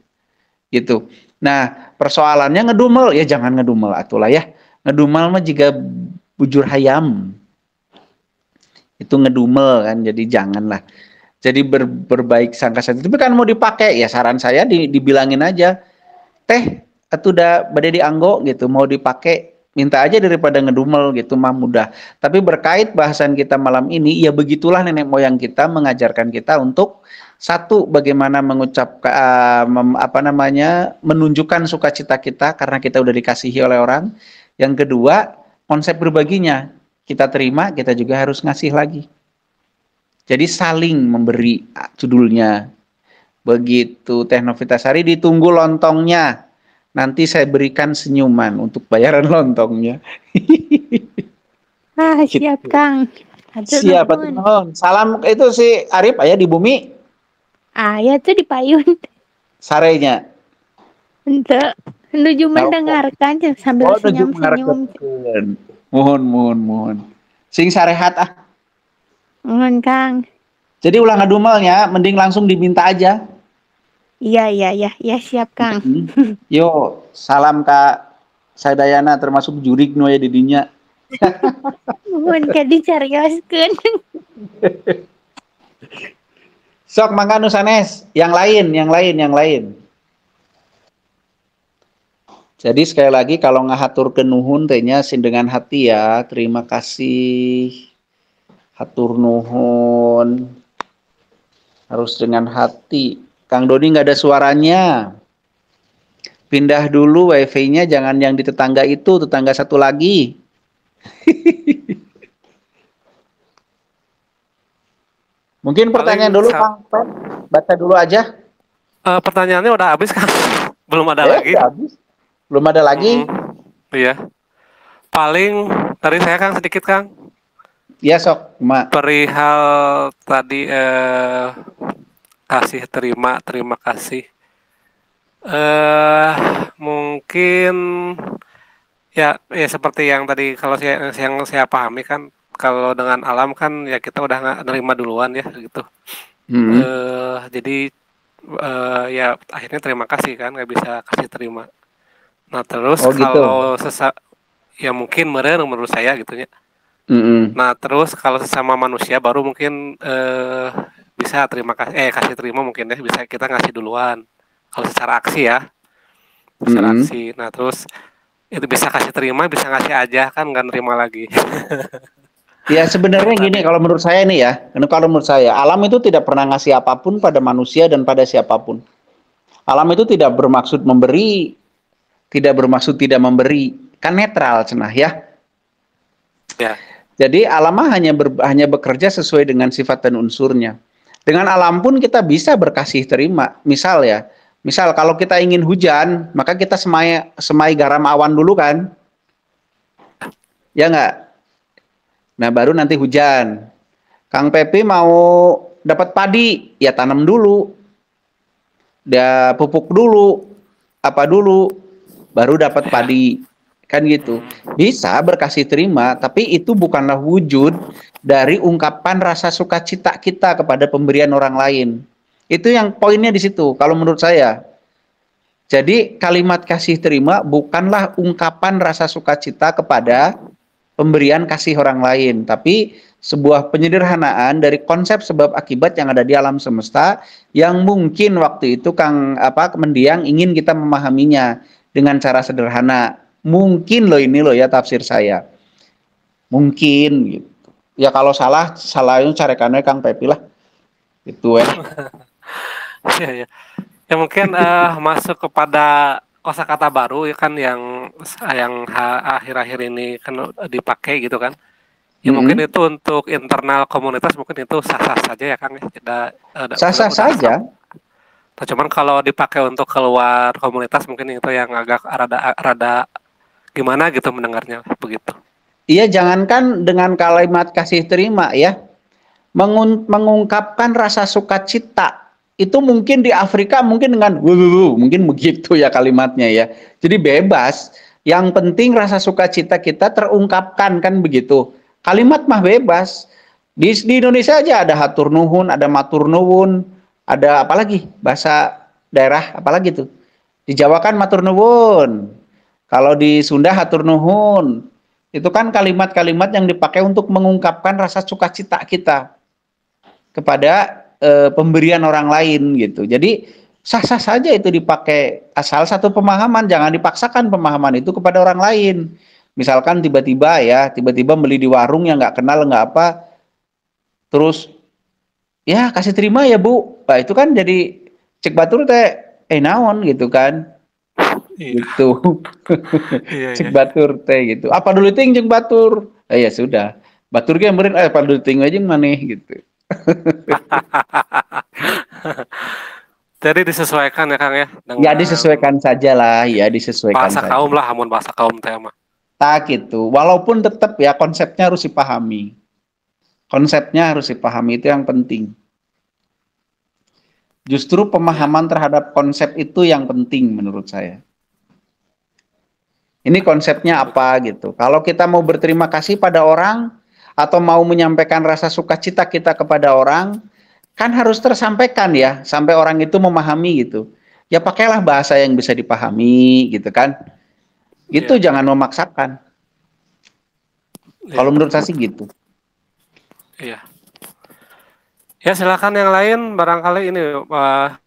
Gitu. Nah, persoalannya ngedumel, ya jangan ngedumel atulah ya. Ngedumel mah jika bujur hayam. Itu ngedumel kan, jadi janganlah. Jadi berbaik sangka saja. Tapi kan mau dipakai, ya saran saya dibilangin aja. Teh, atuh udah bade dianggo gitu, mau dipakai minta aja daripada ngedumel gitu mah mudah. Tapi berkait bahasan kita malam ini, ya begitulah nenek moyang kita mengajarkan kita untuk satu, bagaimana mengucapkan menunjukkan sukacita kita karena kita udah dikasihi oleh orang. Yang kedua, konsep berbaginya. Kita terima, kita juga harus ngasih lagi. Jadi saling memberi judulnya. Begitu Teh Novitasari, ditunggu lontongnya. Nanti saya berikan senyuman untuk bayaran lontongnya. Siap Kang. Siap, nuhun. Salam itu si Arif aya di bumi. Ya tuh di payun. Sarenya. Untuk menuju mendengarkan sambil senyum-senyum. Mohon. Sing sarehat ah. Mohon Kang. Jadi ulah ngadumelnya, mending langsung diminta aja. Iya, siap Kang. Yo, salam Kak Sadayana termasuk jurig nu aya di dinya. Mohon ka dicarioskeun. Sok mangga nu sanes, yang lain. Jadi sekali lagi kalau ngahaturkeun nuhun teh nya sin dengan hati ya. Terima kasih. Hatur nuhun. Harus dengan hati. Kang Doni nggak ada suaranya. Pindah dulu wifi-nya, jangan yang di tetangga itu, tetangga satu lagi. Mungkin pertanyaan dulu Kang Pep, baca dulu aja. Pertanyaannya udah habis Kang. Belum ada lagi. Habis. Belum ada lagi. Iya. Paling dari saya Kang sedikit Kang. Iya sok, Mak. Perihal tadi kasih terima kasih. Mungkin ya seperti yang tadi kalau yang saya pahami kan, kalau dengan alam kan ya kita udah nggak nerima duluan ya gitu. Jadi ya akhirnya terima kasih kan, nggak bisa kasih terima. Nah terus kalau ya mungkin menurut saya gitunya. Nah terus kalau sesama manusia baru mungkin bisa kasih terima mungkin ya, bisa kita ngasih duluan kalau secara aksi ya, secara aksi. Nah terus itu bisa kasih terima, bisa ngasih aja kan, nggak nerima lagi. Ya sebenarnya gini, kalau menurut saya nih ya, kalau menurut saya alam itu tidak pernah ngasih apapun pada manusia dan pada siapapun. Alam itu tidak bermaksud memberi, tidak bermaksud tidak memberi, kan netral cenah ya. Ya. Jadi alam hanya bekerja sesuai dengan sifat dan unsurnya. Dengan alam pun kita bisa berkasih terima. Misal kalau kita ingin hujan, maka kita semai garam awan dulu kan? Ya nggak? Nah baru nanti hujan. Kang Pepi mau dapat padi, ya tanam dulu. dia pupuk dulu, apa dulu, baru dapat padi, kan gitu. Bisa berkasih terima, tapi itu bukanlah wujud dari ungkapan rasa sukacita kita kepada pemberian orang lain. Itu yang poinnya di situ, kalau menurut saya. Jadi kalimat kasih terima bukanlah ungkapan rasa sukacita kepada pemberian kasih orang lain, tapi sebuah penyederhanaan dari konsep sebab akibat yang ada di alam semesta yang mungkin waktu itu Kang Mendiang ingin kita memahaminya dengan cara sederhana. Mungkin loh ini loh ya tafsir saya. Mungkin gitu. Ya kalau salah salahnya carekannya Kang Pepi lah. Itu ya. Iya, iya. Ya mungkin masuk kepada kosakata baru ya kan yang akhir-akhir ini kan dipakai gitu kan. Ya mungkin itu untuk internal komunitas mungkin itu sah-sah saja ya Kang ya. Tidak sah-sah saja. Nah, cuman kalau dipakai untuk keluar komunitas mungkin itu yang agak rada gimana gitu mendengarnya begitu. Iya, jangankan dengan kalimat kasih terima ya. Mengungkapkan rasa sukacita itu mungkin di Afrika mungkin dengan mungkin begitu ya kalimatnya ya. Jadi bebas. Yang penting rasa sukacita kita terungkapkan kan begitu. Kalimat mah bebas. Di Indonesia aja ada hatur nuhun, ada matur nuwun, ada apa lagi? Bahasa daerah apalagi tuh? Di Jawa kan matur nuwun. Kalau di Sunda hatur nuhun. Itu kan kalimat-kalimat yang dipakai untuk mengungkapkan rasa sukacita kita kepada pemberian orang lain gitu. Jadi sah-sah saja itu dipakai asal satu pemahaman, jangan dipaksakan pemahaman itu kepada orang lain. Misalkan tiba-tiba beli di warung yang nggak kenal nggak apa, terus ya kasih terima ya Bu. Nah, itu kan jadi cek batur teh naon gitu kan. Gitu. Cek batur teh gitu. Apa dulu ting cek batur? Ya sudah. Batur ge meureun apa dulu ting aja maneh gitu. Jadi disesuaikan ya Kang ya dengan Ya disesuaikan saja lah, ya disesuaikan bahasa saja. kaum lah, amun bahasa kaum teh mah. Tak gitu. Walaupun tetap ya konsepnya harus dipahami. Konsepnya harus dipahami, itu yang penting. Justru pemahaman terhadap konsep itu yang penting menurut saya. Ini konsepnya apa gitu. Kalau kita mau berterima kasih pada orang atau mau menyampaikan rasa sukacita kita kepada orang, kan harus tersampaikan ya, sampai orang itu memahami gitu. Ya pakailah bahasa yang bisa dipahami gitu kan. Itu jangan memaksakan. Kalau menurut saya sih gitu. Iya. Ya silakan yang lain, barangkali ini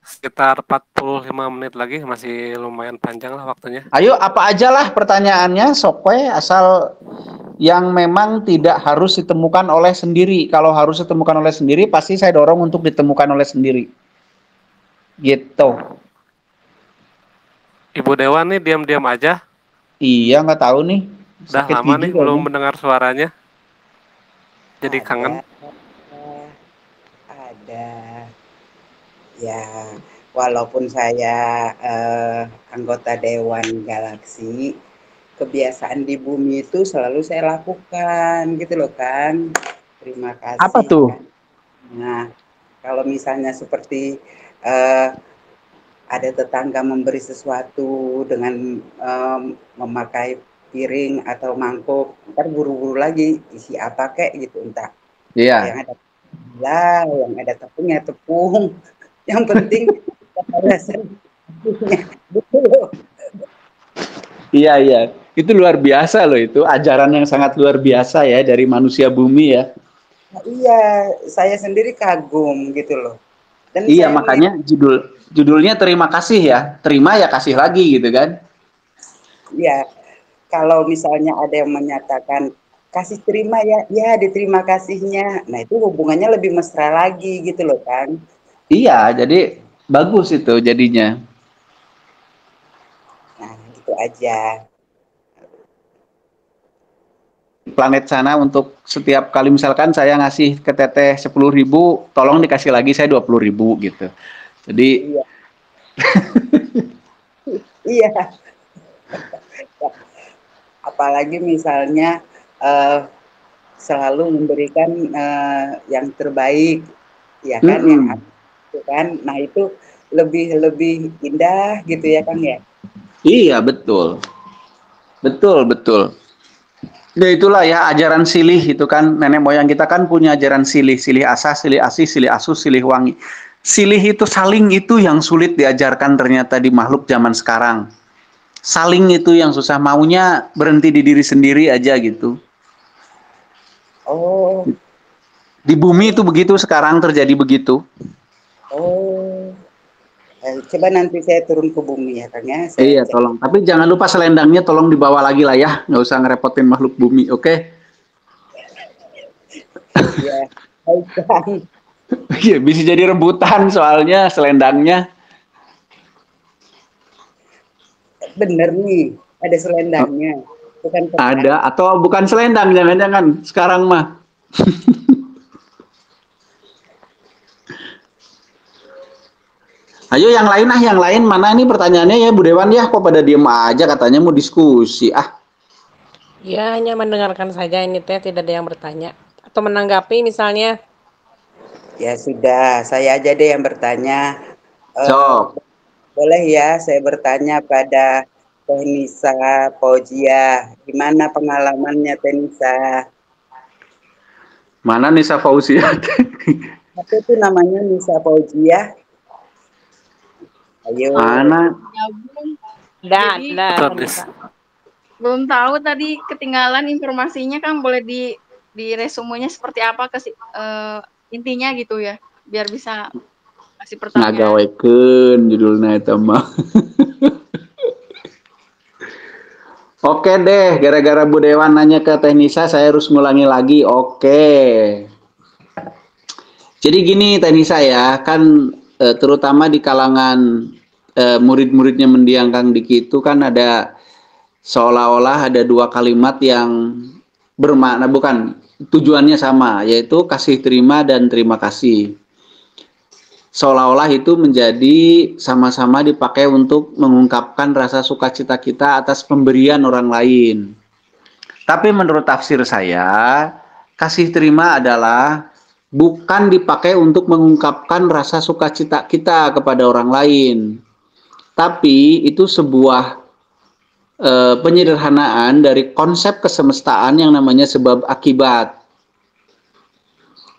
sekitar 45 menit lagi, masih lumayan panjang lah waktunya. Ayo apa aja lah pertanyaannya, sokwe asal yang memang tidak harus ditemukan oleh sendiri. Kalau harus ditemukan oleh sendiri, pasti saya dorong untuk ditemukan oleh sendiri. Gitu. Ibu Dewan nih diam-diam aja. Iya, nggak tahu nih. Udah lama nih belum mendengar suaranya. Jadi kangen. Ada. Ya, walaupun saya anggota Dewan Galaksi, kebiasaan di bumi itu selalu saya lakukan gitu loh kan. Terima kasih. Apa tuh? Nah, kalau misalnya seperti ada tetangga memberi sesuatu dengan memakai piring atau mangkuk, ntar buru-buru lagi isi apa kek gitu, entah. Iya. Yang ada gula, yang ada tepungnya tepung. Yang penting Iya. Itu luar biasa loh itu. Ajaran yang sangat luar biasa ya dari manusia bumi ya. Nah, iya, saya sendiri kagum gitu loh. Dan iya, makanya judulnya terima kasih ya. Terima ya kasih lagi gitu kan. Iya. Kalau misalnya ada yang menyatakan kasih terima ya diterima kasihnya. Nah, itu hubungannya lebih mesra lagi gitu loh kan. Iya, jadi bagus itu jadinya. Nah, gitu aja. Planet sana untuk setiap kali misalkan saya ngasih ke teteh 10.000, tolong dikasih lagi saya 20.000 gitu. Jadi iya. Iya. Apalagi misalnya selalu memberikan yang terbaik, ya kan, yang kan. Nah itu lebih indah gitu ya Kang ya. Iya, betul. Betul. Ya itulah ya ajaran silih itu kan, nenek moyang kita kan punya ajaran silih, silih asah, silih asih, silih asus, silih wangi. Silih itu saling itu yang sulit diajarkan ternyata di makhluk zaman sekarang. Saling itu yang susah, maunya berhenti di diri sendiri aja gitu. Oh. Di bumi itu begitu, sekarang terjadi begitu. Oh. Coba nanti saya turun ke bumi ya Kang ya. Iya, tolong. Tapi jangan lupa selendangnya tolong dibawa lagi lah ya. Nggak usah ngerepotin makhluk bumi, oke? Iya, baik Kang. Iya, bisa jadi rebutan soalnya selendangnya. Bener nih, ada selendangnya. Bukan ada, atau bukan selendang, jangan-jangan sekarang mah. Ayo yang lain yang lain mana nih pertanyaannya ya Bu Dewan ya, kok pada diem aja katanya mau diskusi Ya, hanya mendengarkan saja ini teh, tidak ada yang bertanya atau menanggapi misalnya. Ya sudah, saya aja deh yang bertanya. Boleh ya saya bertanya pada Teh Nisa Fauzia, gimana pengalamannya Teh Nisa? Mana Nisa Fauzia? Apa itu namanya Nisa Fauzia? Ayo. Mana? Belum tahu tadi, ketinggalan informasinya Kang, boleh di resumenya seperti apa intinya gitu ya, biar bisa kasih pertanyaan. Ngagawekeun judulnya itu mah. Oke deh, gara-gara Bu Dewan nanya ke Teh Nisa, saya harus ngulangi lagi. Oke. Jadi gini Teh Nisa ya, kan terutama di kalangan murid-muridnya mendiang Kang Diki itu kan ada seolah-olah ada dua kalimat yang bermakna, bukan, tujuannya sama, yaitu kasih terima dan terima kasih. Seolah-olah itu menjadi sama-sama dipakai untuk mengungkapkan rasa sukacita kita atas pemberian orang lain. Tapi menurut tafsir saya, kasih terima adalah bukan dipakai untuk mengungkapkan rasa sukacita kita kepada orang lain. Tapi itu sebuah penyederhanaan dari konsep kesemestaan yang namanya sebab akibat.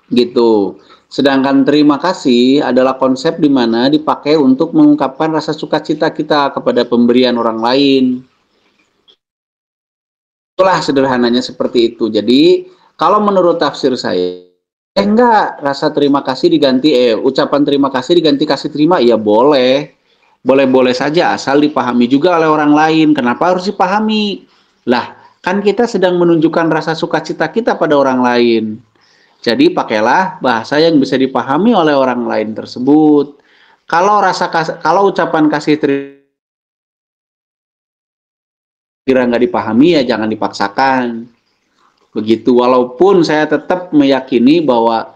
Gitu. Sedangkan terima kasih adalah konsep di mana dipakai untuk mengungkapkan rasa sukacita kita kepada pemberian orang lain. Itulah sederhananya seperti itu. Jadi, kalau menurut tafsir saya, enggak, rasa terima kasih diganti, ucapan terima kasih diganti kasih terima, ya boleh. Boleh-boleh saja, asal dipahami juga oleh orang lain. Kenapa harus dipahami? Lah, kan kita sedang menunjukkan rasa sukacita kita pada orang lain. Jadi pakailah bahasa yang bisa dipahami oleh orang lain tersebut. Kalau ucapan kasih terima nggak dipahami, ya jangan dipaksakan. Begitu, walaupun saya tetap meyakini bahwa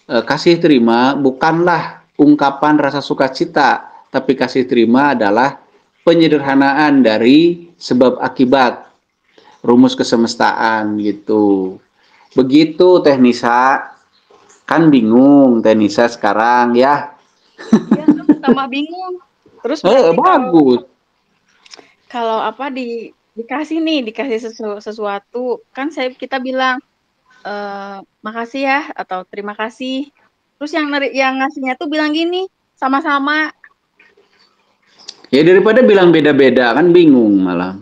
kasih terima bukanlah ungkapan rasa sukacita, tapi kasih terima adalah penyederhanaan dari sebab akibat, rumus kesemestaan gitu. Begitu Teh Nisa, kan bingung Teh Nisa sekarang ya. Iya, tambah bingung. Terus bagus. Kalau apa dikasih sesuatu, kan kita bilang makasih ya atau terima kasih. Terus yang ngasihnya tuh bilang gini, sama-sama. Ya daripada bilang beda-beda kan bingung malah.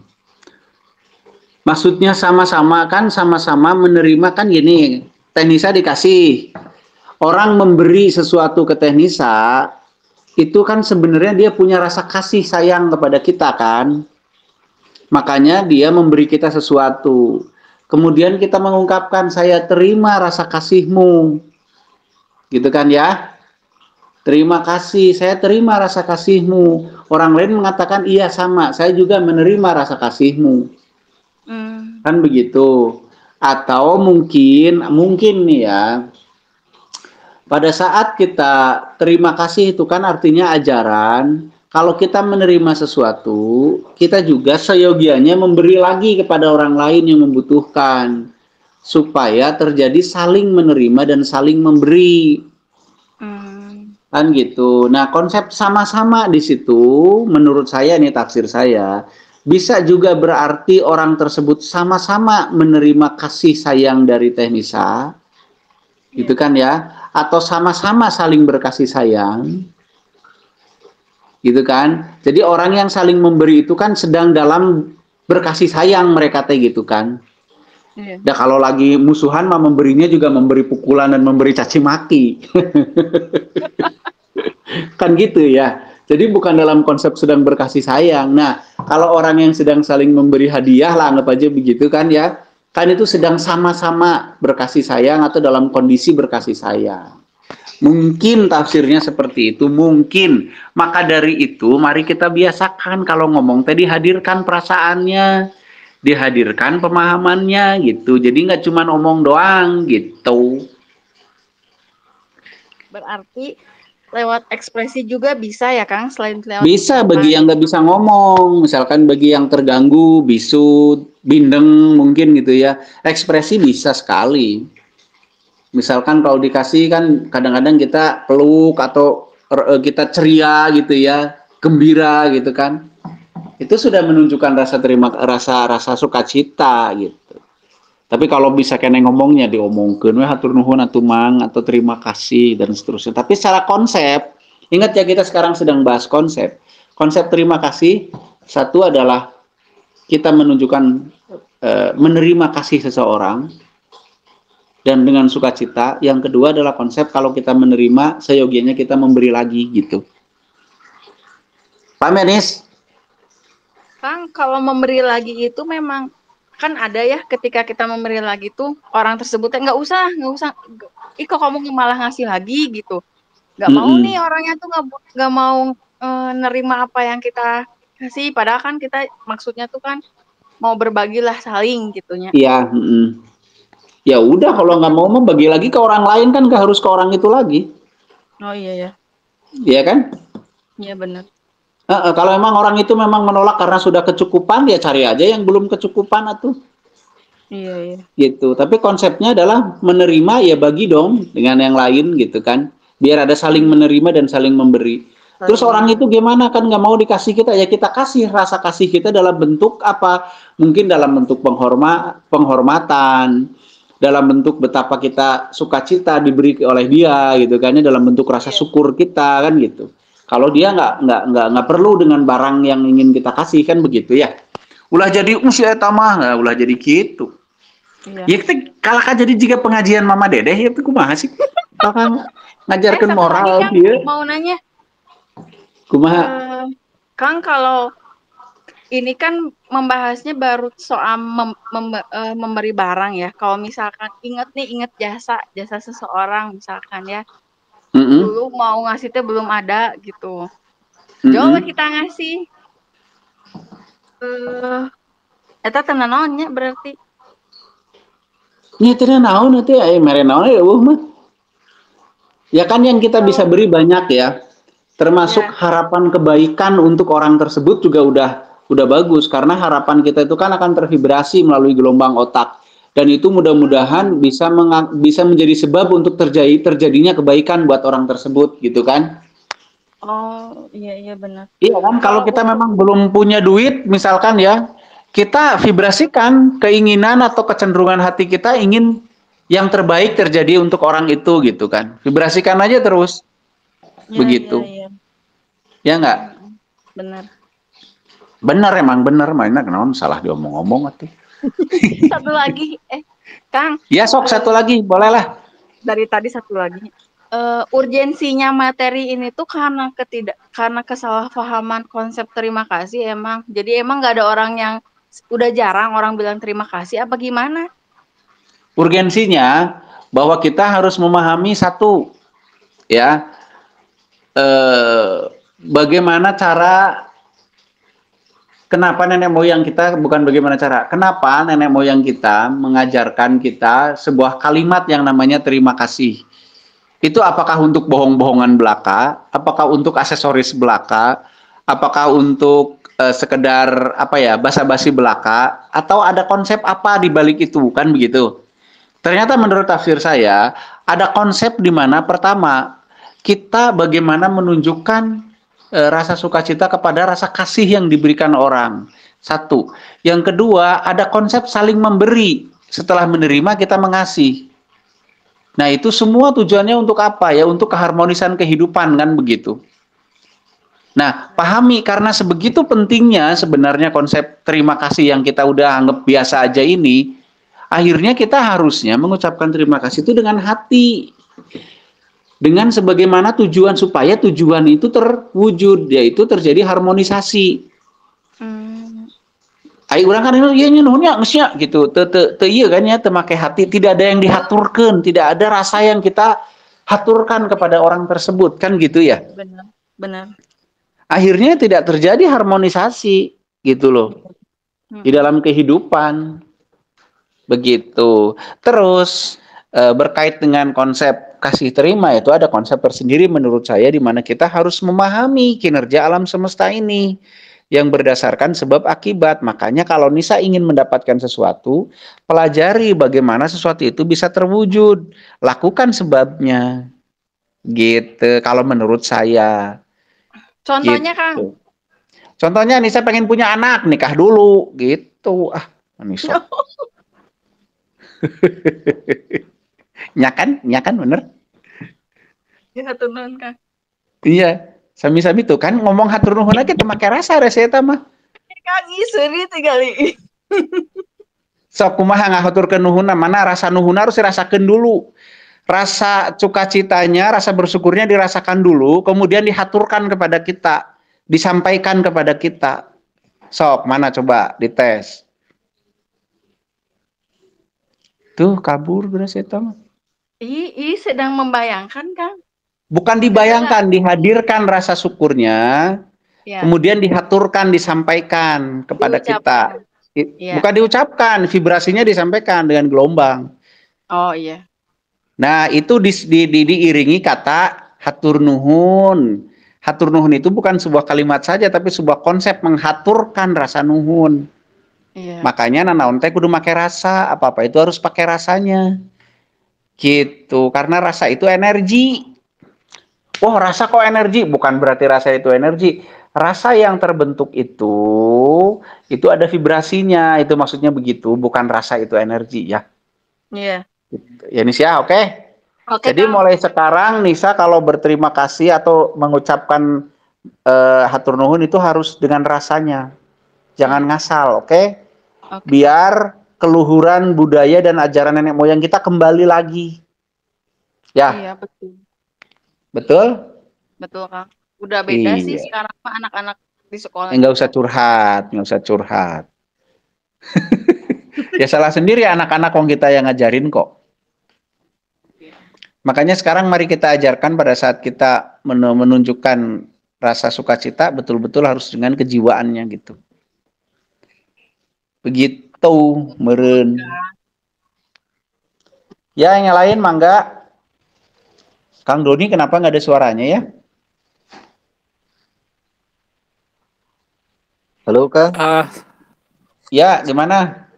Maksudnya sama-sama kan, sama-sama menerima kan gini, Teh Nisa dikasih. Orang memberi sesuatu ke Teh Nisa, itu kan sebenarnya dia punya rasa kasih sayang kepada kita kan. Makanya dia memberi kita sesuatu. Kemudian kita mengungkapkan, saya terima rasa kasihmu. Gitu kan ya. Terima kasih, saya terima rasa kasihmu. Orang lain mengatakan, iya sama, saya juga menerima rasa kasihmu. Kan begitu. Atau mungkin nih ya, pada saat kita terima kasih itu kan artinya ajaran. Kalau kita menerima sesuatu, kita juga seyogianya memberi lagi kepada orang lain yang membutuhkan, supaya terjadi saling menerima dan saling memberi. Kan gitu. Nah, konsep sama-sama di situ menurut saya nih tafsir saya bisa juga berarti orang tersebut sama-sama menerima kasih sayang dari Teh Nisa, gitu kan ya, atau sama-sama saling berkasih sayang, gitu kan. Jadi orang yang saling memberi itu kan sedang dalam berkasih sayang mereka teh gitu kan. Nah, kalau lagi musuhan mah memberinya juga memberi pukulan dan memberi caci maki. Kan gitu ya. Jadi bukan dalam konsep sedang berkasih sayang. Nah, kalau orang yang sedang saling memberi hadiah lah, anggap aja begitu kan ya. Kan itu sedang sama-sama berkasih sayang atau dalam kondisi berkasih sayang. Mungkin tafsirnya seperti itu, mungkin. Maka dari itu, mari kita biasakan kalau ngomong tadi hadirkan perasaannya, dihadirkan pemahamannya gitu. Jadi nggak cuma ngomong doang gitu. Berarti lewat ekspresi juga bisa ya Kang, selain lewat bisa bagi yang nggak bisa ngomong, misalkan bagi yang terganggu, bisu, bindeng mungkin gitu ya, ekspresi bisa sekali. Misalkan kalau dikasih kan kadang-kadang kita peluk atau kita ceria gitu ya, gembira gitu kan, itu sudah menunjukkan rasa sukacita gitu. Tapi kalau bisa kena ngomongnya diomongkeun we hatur nuhun atuh mang atau terima kasih dan seterusnya. Tapi secara konsep, ingat ya kita sekarang sedang bahas konsep. Konsep terima kasih satu adalah kita menunjukkan menerima kasih seseorang dan dengan sukacita. Yang kedua adalah konsep kalau kita menerima seyogianya kita memberi lagi gitu. Pak Menis? Kang, kalau memberi lagi itu memang kan ada ya ketika kita memberi lagi tuh orang tersebut nggak usah kok kamu malah ngasih lagi gitu, nggak mau nih orangnya tuh nggak mau nerima apa yang kita kasih, padahal kan kita maksudnya tuh kan mau berbagilah saling gitunya. Iya. Ya udah kalau nggak mau bagi lagi ke orang lain kan nggak harus ke orang itu lagi. Oh iya ya. Iya kan? Iya benar. Kalau memang orang itu memang menolak karena sudah kecukupan, ya cari aja yang belum kecukupan atuh. Iya. Gitu. Tapi konsepnya adalah menerima ya bagi dong dengan yang lain gitu kan. Biar ada saling menerima dan saling memberi. Terus orang itu gimana kan nggak mau dikasih kita, ya kita kasih rasa kasih kita dalam bentuk apa? Mungkin dalam bentuk penghormatan, dalam bentuk betapa kita sukacita diberi oleh dia gitu kan, dalam bentuk rasa syukur kita kan gitu. Kalau dia nggak perlu dengan barang yang ingin kita kasih kan begitu ya. Ulah jadi usia tamah, ulah jadi gitu. Iya. Ya kita kalau jadi jika pengajian Mama Dedeh ya itu kumaha sih? Kalau ngajarkan moral dia. Mau nanya. Kumaha? Kang, kalau ini kan membahasnya baru soal memberi barang ya. Kalau misalkan ingat jasa seseorang misalkan ya. Dulu mau ngasih teh belum ada gitu. Coba kita ngasih. Eta tenan naonnya berarti. Nya tenan naon teh aya mere naon ya mah. Ya kan yang kita bisa beri banyak ya. Termasuk harapan kebaikan untuk orang tersebut juga udah bagus karena harapan kita itu kan akan tervibrasi melalui gelombang otak. Dan itu mudah-mudahan bisa menjadi sebab untuk terjadinya kebaikan buat orang tersebut gitu kan. Oh iya benar. Iya kan, kalau kita memang belum punya duit misalkan ya, kita vibrasikan keinginan atau kecenderungan hati kita ingin yang terbaik terjadi untuk orang itu gitu kan. Vibrasikan aja terus. Begitu. Ya enggak? Benar. Benar emang benar, mainnya kenapa salah diomong-omong atuh. Satu lagi, Kang. Ya sok satu lagi, bolehlah. Dari tadi satu lagi. Urgensinya materi ini tuh karena kesalahpahaman konsep terima kasih emang. Jadi emang nggak ada orang yang udah jarang orang bilang terima kasih apa gimana? Urgensinya bahwa kita harus memahami satu, ya, bagaimana cara. Kenapa nenek moyang kita, bukan bagaimana cara, kenapa nenek moyang kita mengajarkan kita sebuah kalimat yang namanya terima kasih. Itu apakah untuk bohong-bohongan belaka, apakah untuk aksesoris belaka, apakah untuk sekedar apa ya, basa-basi belaka, atau ada konsep apa di balik itu, kan begitu. Ternyata menurut tafsir saya, ada konsep di mana pertama, kita bagaimana menunjukkan rasa sukacita kepada rasa kasih yang diberikan orang. Satu. Yang kedua, ada konsep saling memberi. Setelah menerima, kita mengasihi. Nah, itu semua tujuannya untuk apa ya? Untuk keharmonisan kehidupan, kan begitu. Nah, pahami karena sebegitu pentingnya sebenarnya konsep terima kasih yang kita udah anggap biasa aja ini, akhirnya kita harusnya mengucapkan terima kasih itu dengan hati. Dengan sebagaimana tujuan supaya tujuan itu terwujud, yaitu terjadi harmonisasi. Ayo orang kan iya nuhunnya ngesnya gitu, iya kan ya, temakai hati, tidak ada yang dihaturkan, tidak ada rasa yang kita haturkan kepada orang tersebut, kan gitu ya. Benar. Akhirnya tidak terjadi harmonisasi gitu loh di dalam kehidupan, begitu. Terus berkait dengan konsep kasih terima itu ada konsep tersendiri menurut saya di mana kita harus memahami kinerja alam semesta ini yang berdasarkan sebab akibat. Makanya kalau Nisa ingin mendapatkan sesuatu, pelajari bagaimana sesuatu itu bisa terwujud, lakukan sebabnya. Gitu kalau menurut saya. Contohnya gitu. Kang. Contohnya Nisa pengen punya anak, nikah dulu gitu. Nisa. Nyakan bener. Ya hatur nuhun Kang. Iya. Sami-sami tuh kan ngomong hatur nuhun aja teu make rasa reseta mah. Kang iseri tinggali. Sok kumaha ngahaturkeun nuhunna, mana rasa nuhunna harus dirasakeun dulu. Rasa sukacitanya, rasa bersyukurnya dirasakan dulu, kemudian dihaturkan kepada kita, disampaikan kepada kita. Sok, mana coba dites. Tuh kabur beres eta mah. Sedang membayangkan Kang. Bukan dibayangkan, dihadirkan rasa syukurnya, kemudian dihaturkan, disampaikan kepada kita. Bukan diucapkan, vibrasinya disampaikan dengan gelombang. Oh iya. Nah, itu diiringi kata hatur nuhun. Hatur nuhun itu bukan sebuah kalimat saja, tapi sebuah konsep menghaturkan rasa nuhun. Iya. Makanya nanaon teh kudu make rasa, apa-apa itu harus pakai rasanya. Gitu, karena rasa itu energi. Oh, rasa kok energi? Bukan berarti rasa itu energi. Rasa yang terbentuk itu ada vibrasinya, itu maksudnya begitu, bukan rasa itu energi ya. Iya. Ya Nisa, oke? Jadi Kang, mulai sekarang Nisa kalau berterima kasih atau mengucapkan hatur nuhun itu harus dengan rasanya. Jangan ngasal, oke? Biar keluhuran budaya dan ajaran nenek moyang kita kembali lagi. Ya. Iya, betul. Betul? Betul, Kang. Udah beda sih sekarang anak-anak di sekolah. Enggak usah curhat. Ya salah sendiri anak-anak yang kita yang ngajarin kok. Makanya sekarang mari kita ajarkan pada saat kita menunjukkan rasa sukacita betul-betul harus dengan kejiwaannya gitu. Begitu, meren. Ya, yang lain mangga. Kang Doni kenapa nggak ada suaranya ya? Halo Kang. Ya, gimana?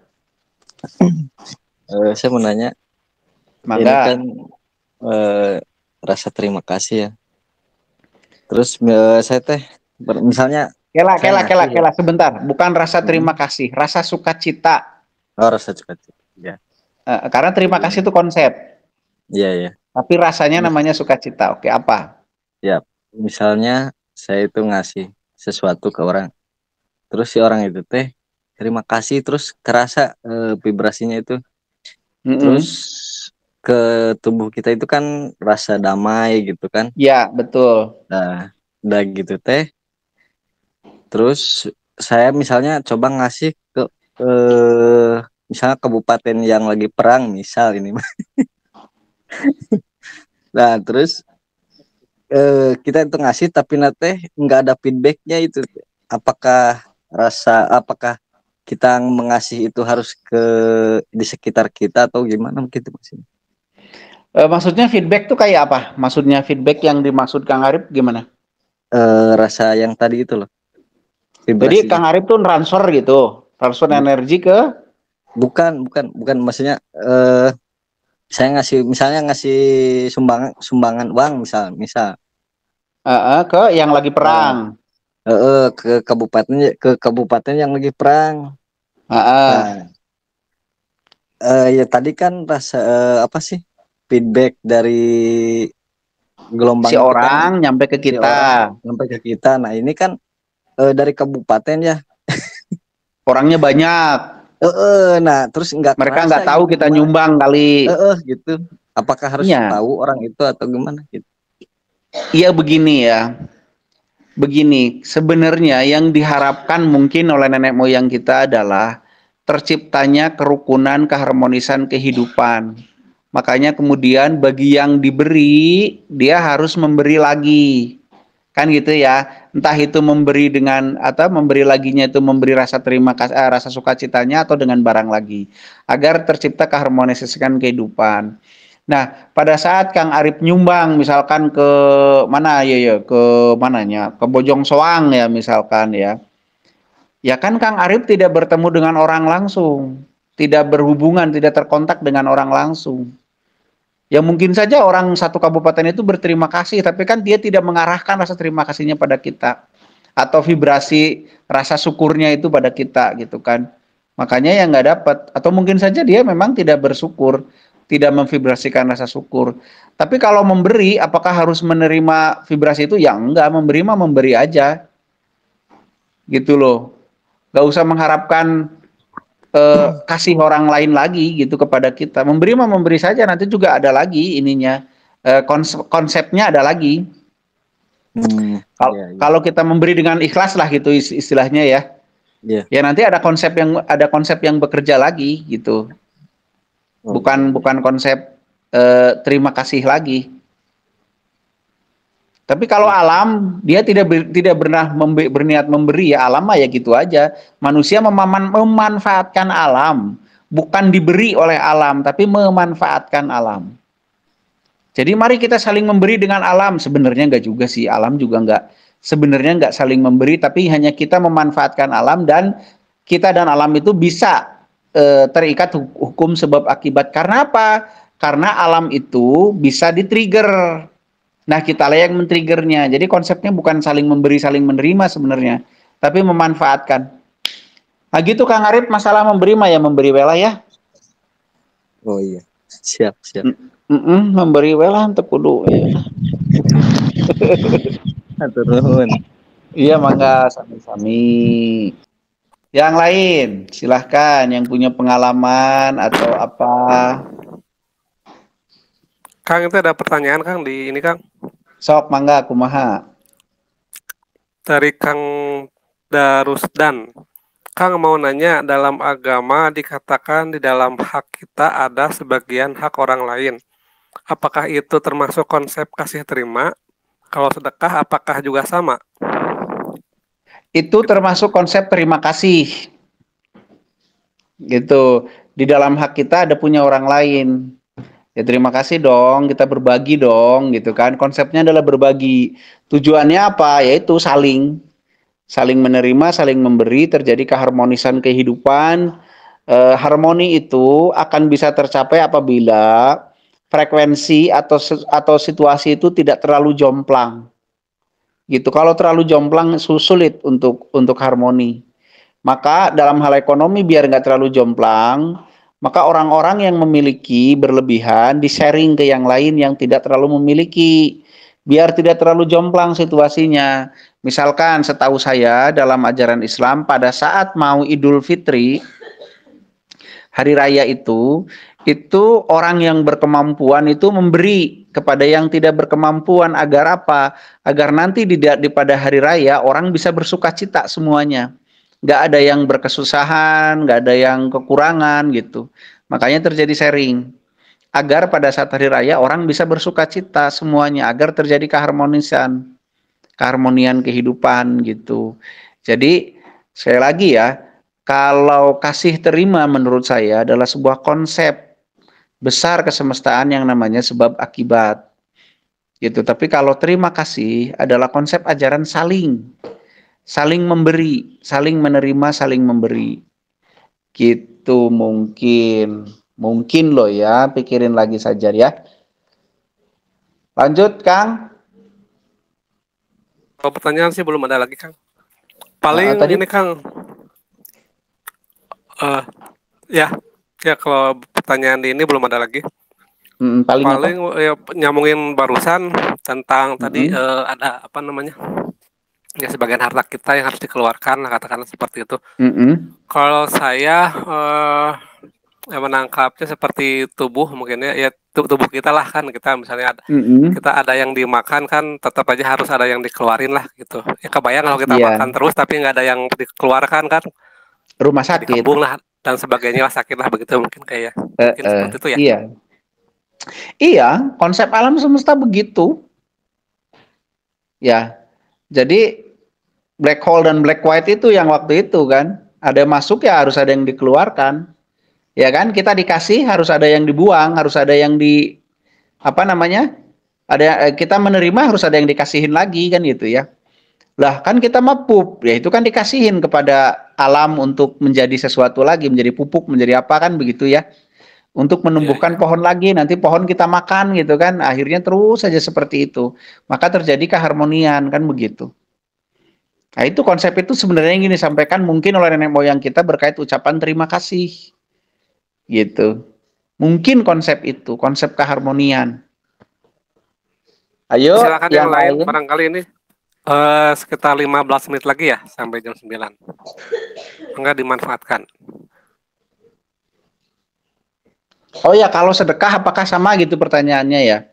Saya mau nanya. Mangga. Ini kan rasa terima kasih ya. Terus saya teh misalnya Kela sebentar, bukan rasa terima kasih, rasa sukacita. Oh, rasa sukacita. Ya. Karena terima kasih itu konsep. Iya. Tapi rasanya namanya sukacita. Oke, apa? Ya, misalnya saya itu ngasih sesuatu ke orang. Terus si orang itu teh terima kasih, terus kerasa vibrasinya itu. Terus ke tubuh kita itu kan rasa damai gitu kan. Ya, betul. Nah, udah gitu teh. Terus saya misalnya coba ngasih ke misalnya kabupaten yang lagi perang misal ini. Nah, terus kita itu ngasih tapi nanti nggak ada feedbacknya itu. Apakah kita mengasih itu harus ke di sekitar kita atau gimana begitu maksudnya? Maksudnya feedback tuh kayak apa? Maksudnya feedback yang dimaksud Kang Arif gimana? Rasa yang tadi itu loh. Vibrasinya. Jadi Kang Arif tuh transfer energi ke? Bukan maksudnya Saya misalnya ngasih sumbangan uang misal Ke yang lagi perang. ke kabupaten yang lagi perang. Nah, ya tadi kan rasa apa sih feedback dari gelombang Si itu orang kan nyampe ke si kita. orang sampai ke kita. Nah ini kan dari kabupaten ya. Orangnya banyak. Nah terus nggak Mereka kerasa nggak tahu gitu kita gimana? nyumbang kali. Gitu. Apakah harus Iya. tahu orang itu atau gimana gitu? Iya begini ya. Begini, sebenarnya yang diharapkan mungkin oleh nenek moyang kita adalah terciptanya kerukunan, keharmonisan kehidupan. Makanya kemudian bagi yang diberi, dia harus memberi lagi. Kan gitu ya. Entah itu memberi dengan atau memberi laginya itu memberi rasa terima kasih, rasa sukacitanya atau dengan barang lagi. Agar tercipta keharmonisan kehidupan. Nah, pada saat Kang Arif nyumbang misalkan ke mana ya ke mananya? Ke Bojong Soang ya misalkan ya. Ya kan Kang Arif tidak bertemu dengan orang langsung, tidak berhubungan, tidak terkontak dengan orang langsung. Ya mungkin saja orang satu kabupaten itu berterima kasih, tapi kan dia tidak mengarahkan rasa terima kasihnya pada kita atau vibrasi rasa syukurnya itu pada kita gitu kan. Makanya yang nggak dapat atau mungkin saja dia memang tidak bersyukur, tidak memvibrasikan rasa syukur. Tapi kalau memberi, apakah harus menerima vibrasi itu? Ya enggak, memberi mah memberi aja, gitu loh. Gak usah mengharapkan kasih orang lain lagi gitu kepada kita. Memberi mah memberi saja, nanti juga ada lagi ininya. Konsepnya ada lagi. Kalau kita memberi dengan ikhlas lah gitu istilahnya ya. Ya nanti ada konsep yang bekerja lagi gitu. Bukan konsep terima kasih lagi. Tapi kalau alam dia tidak pernah berniat memberi ya, alam mah ya gitu aja. Manusia memanfaatkan alam, bukan diberi oleh alam, tapi memanfaatkan alam. Jadi mari kita saling memberi dengan alam. Sebenarnya enggak juga sih, alam juga sebenarnya enggak saling memberi, tapi hanya kita memanfaatkan alam dan kita dan alam itu bisa terikat hukum sebab akibat. Karena apa? Karena alam itu bisa di-trigger. Nah, kita lah yang men-triggernya. Jadi konsepnya bukan saling memberi, saling menerima sebenarnya, tapi memanfaatkan. Nah gitu Kang Arif, masalah memberi mah ya memberi wela ya. Oh iya, siap. Memberi wela untuk kudu. Turun. Iya, mangga sami-sami. Yang lain, silahkan yang punya pengalaman atau apa. Kang, itu ada pertanyaan Kang di ini Kang. Sok mangga kumaha. Dari Kang Darusdan. Kang mau nanya, dalam agama dikatakan di dalam hak kita ada sebagian hak orang lain. Apakah itu termasuk konsep kasih terima? Kalau sedekah apakah juga sama? Itu termasuk konsep terima kasih. Gitu. Di dalam hak kita ada punya orang lain. Ya terima kasih dong, kita berbagi dong gitu kan. Konsepnya adalah berbagi. Tujuannya apa? Yaitu saling menerima, saling memberi, terjadi keharmonisan kehidupan. Harmoni itu akan bisa tercapai apabila frekuensi atau situasi itu tidak terlalu jomplang. Gitu. Kalau terlalu jomplang sulit untuk harmoni. Maka dalam hal ekonomi biar nggak terlalu jomplang, maka orang-orang yang memiliki berlebihan di-sharing ke yang lain yang tidak terlalu memiliki. Biar tidak terlalu jomplang situasinya. Misalkan setahu saya dalam ajaran Islam pada saat mau Idul Fitri, hari raya itu orang yang berkemampuan itu memberi kepada yang tidak berkemampuan agar apa? Agar nanti pada hari raya orang bisa bersukacita semuanya. Nggak ada yang berkesusahan, nggak ada yang kekurangan gitu. Makanya terjadi sharing. Agar pada saat hari raya orang bisa bersukacita semuanya, agar terjadi keharmonian kehidupan gitu. Jadi sekali lagi ya, kalau kasih terima menurut saya adalah sebuah konsep besar kesemestaan yang namanya sebab akibat. Gitu. Tapi kalau terima kasih adalah konsep ajaran saling memberi, saling menerima, saling memberi. Gitu mungkin. Mungkin loh ya, pikirin lagi saja ya. Lanjut, Kang. Kalau pertanyaan sih belum ada lagi, Kang. Paling tadi ini, Kang. Ya, kalau pertanyaan di ini belum ada lagi. paling apa? Ya, nyambungin barusan tentang tadi ada apa namanya? Ya, sebagian harta kita yang harus dikeluarkan, katakanlah seperti itu. Kalau saya ya menangkapnya seperti tubuh mungkin ya tubuh kita lah kan, kita misalnya kita ada yang dimakan kan, tetap aja harus ada yang dikeluarin lah gitu. Ya kebayang kalau kita makan terus tapi nggak ada yang dikeluarkan kan, rumah sakit, kembung lah dan sebagainya lah, sakit lah begitu mungkin kayak mungkin seperti itu ya. Iya, konsep alam semesta begitu. Ya, jadi black hole dan black white itu yang waktu itu kan, ada yang masuk ya harus ada yang dikeluarkan. Ya kan, kita dikasih harus ada yang dibuang, harus ada yang kita menerima harus ada yang dikasihin lagi kan gitu ya. Lah kan kita pup, ya itu kan dikasihin kepada alam untuk menjadi sesuatu lagi, menjadi pupuk, menjadi apa kan begitu ya. Untuk menumbuhkan pohon lagi, nanti pohon kita makan gitu kan, akhirnya terus saja seperti itu. Maka terjadi keharmonian kan begitu. Nah itu konsep itu sebenarnya yang ingin disampaikan mungkin oleh nenek moyang kita berkait ucapan terima kasih. Gitu. Mungkin konsep itu, konsep keharmonian. Ayo, silakan yang lain barangkali ini sekitar 15 menit lagi ya sampai jam 9. Enggak dimanfaatkan. Oh ya, kalau sedekah apakah sama gitu pertanyaannya ya?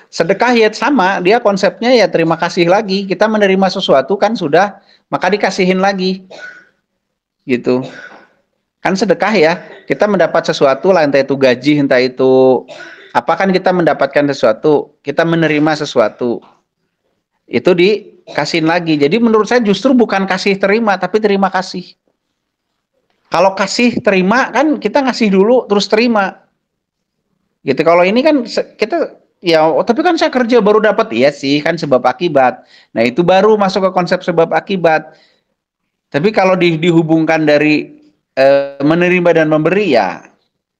Sedekah ya sama, dia konsepnya ya terima kasih lagi. Kita menerima sesuatu kan sudah, maka dikasihin lagi. Gitu. Kan sedekah ya, kita mendapat sesuatu lah, entah itu gaji, entah itu apa, kan kita mendapatkan sesuatu, kita menerima sesuatu. Itu dikasihin lagi. Jadi menurut saya justru bukan kasih terima, tapi terima kasih. Kalau kasih terima kan kita ngasih dulu terus terima. Gitu. Kalau ini kan kita ya, tapi kan saya kerja baru dapat, iya sih kan sebab akibat. Nah itu baru masuk ke konsep sebab akibat. Tapi kalau dihubungkan dari menerima dan memberi ya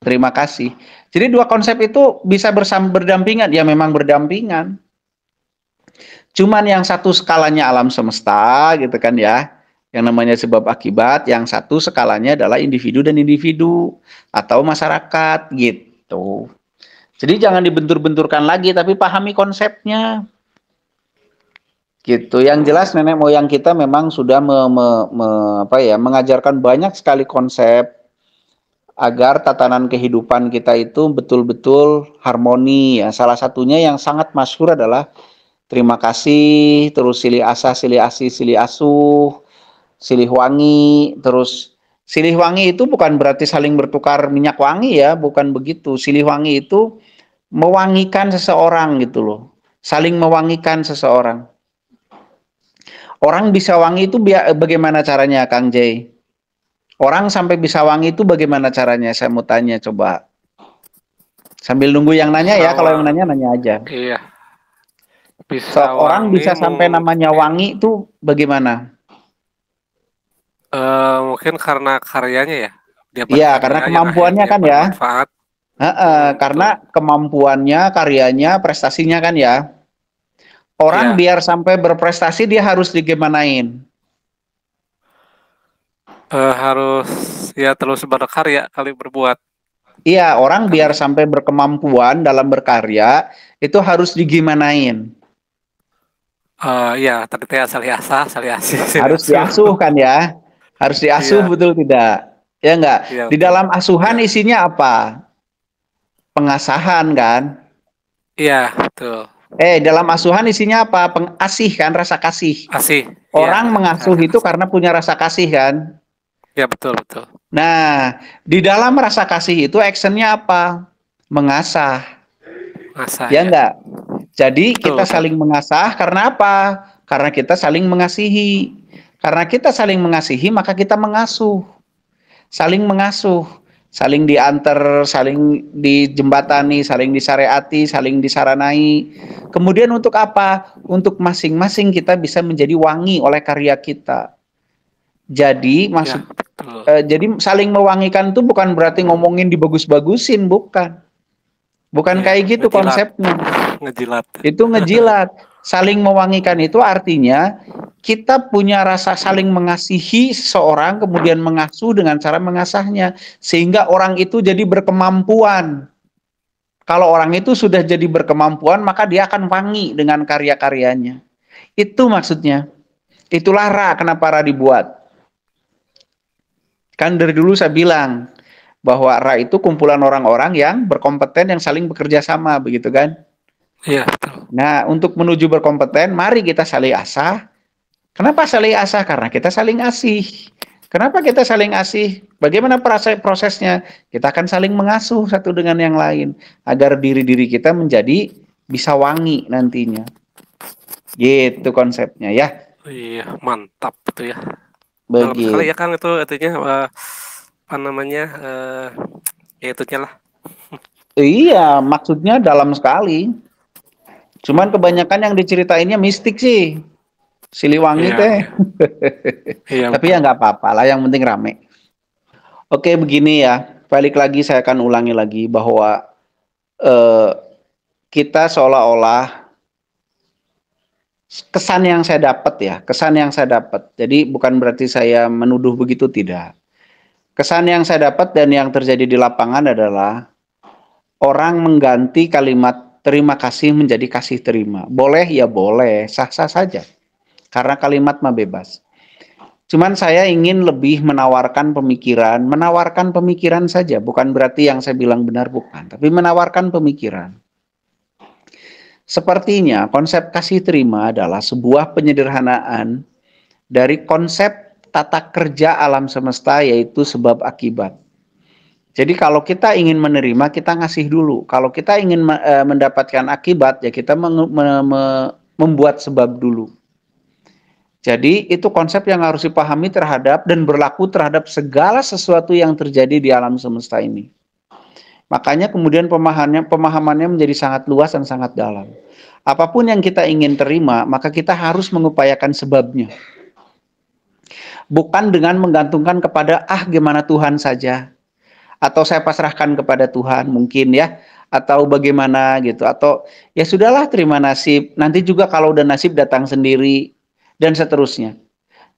terima kasih. Jadi dua konsep itu bisa berdampingan, ya memang berdampingan. Cuman yang satu skalanya alam semesta gitu kan ya, yang namanya sebab akibat, yang satu skalanya adalah individu dan individu atau masyarakat gitu. Jadi jangan dibentur-benturkan lagi, tapi pahami konsepnya. Gitu. Yang jelas nenek moyang kita memang sudah mengajarkan banyak sekali konsep agar tatanan kehidupan kita itu betul-betul harmoni ya. Salah satunya yang sangat masyhur adalah terima kasih, terus silih asah, silih asih, silih asuh, silih wangi, terus silih wangi itu bukan berarti saling bertukar minyak wangi ya, bukan begitu. Silih wangi itu mewangikan seseorang gitu loh, saling mewangikan seseorang. Orang bisa wangi itu bagaimana caranya, Kang Jay? Orang sampai bisa wangi itu bagaimana caranya? Saya mau tanya coba. Sambil nunggu yang nanya ya, kalau yang nanya aja. Iya. Bisa orang bisa sampai namanya wangi itu bagaimana? Mungkin karena karyanya ya. Iya, karena kemampuannya kan ya. Karena kemampuannya, karyanya, prestasinya kan ya. Orang biar sampai berprestasi dia harus digimanain? Harus ya terus berkarya kali berbuat. Iya, orang biar sampai berkemampuan dalam berkarya itu harus digimanain? Iya, tadi teh salih asah, salih asih. Harus diasuh kan ya? Harus diasuh, betul tidak? Ya enggak? Iya, di dalam asuhan isinya apa? Pengasahan kan? Iya, betul. Dalam asuhan isinya apa? Pengasih kan, rasa kasih. Asih. Orang mengasuh itu karena punya rasa kasih kan? Ya, betul. Nah, di dalam rasa kasih itu actionnya apa? Mengasah. Ya enggak? Jadi kita saling mengasah karena apa? Karena kita saling mengasihi. Karena kita saling mengasihi, maka kita mengasuh. Saling mengasuh. Saling diantar, saling dijembatani, saling disyariati, saling disaranai. Kemudian untuk apa? Untuk masing-masing kita bisa menjadi wangi oleh karya kita. Jadi maksud jadi saling mewangikan itu bukan berarti ngomongin dibagus-bagusin, bukan. Bukan kayak gitu konsepnya. Ngejilat. Itu ngejilat. Saling mewangikan itu artinya kita punya rasa saling mengasihi seseorang, kemudian mengasuh dengan cara mengasahnya. Sehingga orang itu jadi berkemampuan. Kalau orang itu sudah jadi berkemampuan, maka dia akan wangi dengan karya-karyanya. Itu maksudnya. Itulah Ra, kenapa Ra dibuat. Kan dari dulu saya bilang bahwa Ra itu kumpulan orang-orang yang berkompeten, yang saling bekerja sama, begitu kan? Iya. Nah, untuk menuju berkompeten, mari kita saling asah. Kenapa saling asah? Karena kita saling asih. Kenapa kita saling asih? Bagaimana prosesnya? Kita akan saling mengasuh satu dengan yang lain agar diri-diri kita menjadi bisa wangi nantinya. Gitu konsepnya ya. Iya, mantap itu ya. Begitu. Dalam sekali ya Kang itu artinya apa namanya? Ya itunya lah. Iya, maksudnya dalam sekali. Cuman kebanyakan yang diceritainnya mistik sih. Siliwangi teh. Iya, tapi ya nggak apa-apa lah, yang penting rame. Oke, begini ya. Balik lagi, saya akan ulangi lagi bahwa kita seolah-olah kesan yang saya dapat ya, kesan yang saya dapat. Jadi bukan berarti saya menuduh begitu, tidak. Kesan yang saya dapat dan yang terjadi di lapangan adalah orang mengganti kalimat terima kasih menjadi kasih terima. Boleh ya boleh, sah-sah saja. Karena kalimat mah bebas. Cuman saya ingin lebih menawarkan pemikiran saja. Bukan berarti yang saya bilang benar, bukan. Tapi menawarkan pemikiran. Sepertinya konsep kasih terima adalah sebuah penyederhanaan dari konsep tata kerja alam semesta, yaitu sebab akibat. Jadi kalau kita ingin menerima, kita ngasih dulu. Kalau kita ingin mendapatkan akibat, ya kita membuat sebab dulu. Jadi itu konsep yang harus dipahami terhadap dan berlaku terhadap segala sesuatu yang terjadi di alam semesta ini. Makanya kemudian pemahamannya menjadi sangat luas dan sangat dalam. Apapun yang kita ingin terima, maka kita harus mengupayakan sebabnya. Bukan dengan menggantungkan kepada gimana Tuhan saja. Atau saya pasrahkan kepada Tuhan mungkin ya. Atau bagaimana gitu. Atau ya sudahlah terima nasib. Nanti juga kalau udah nasib datang sendiri. Dan seterusnya.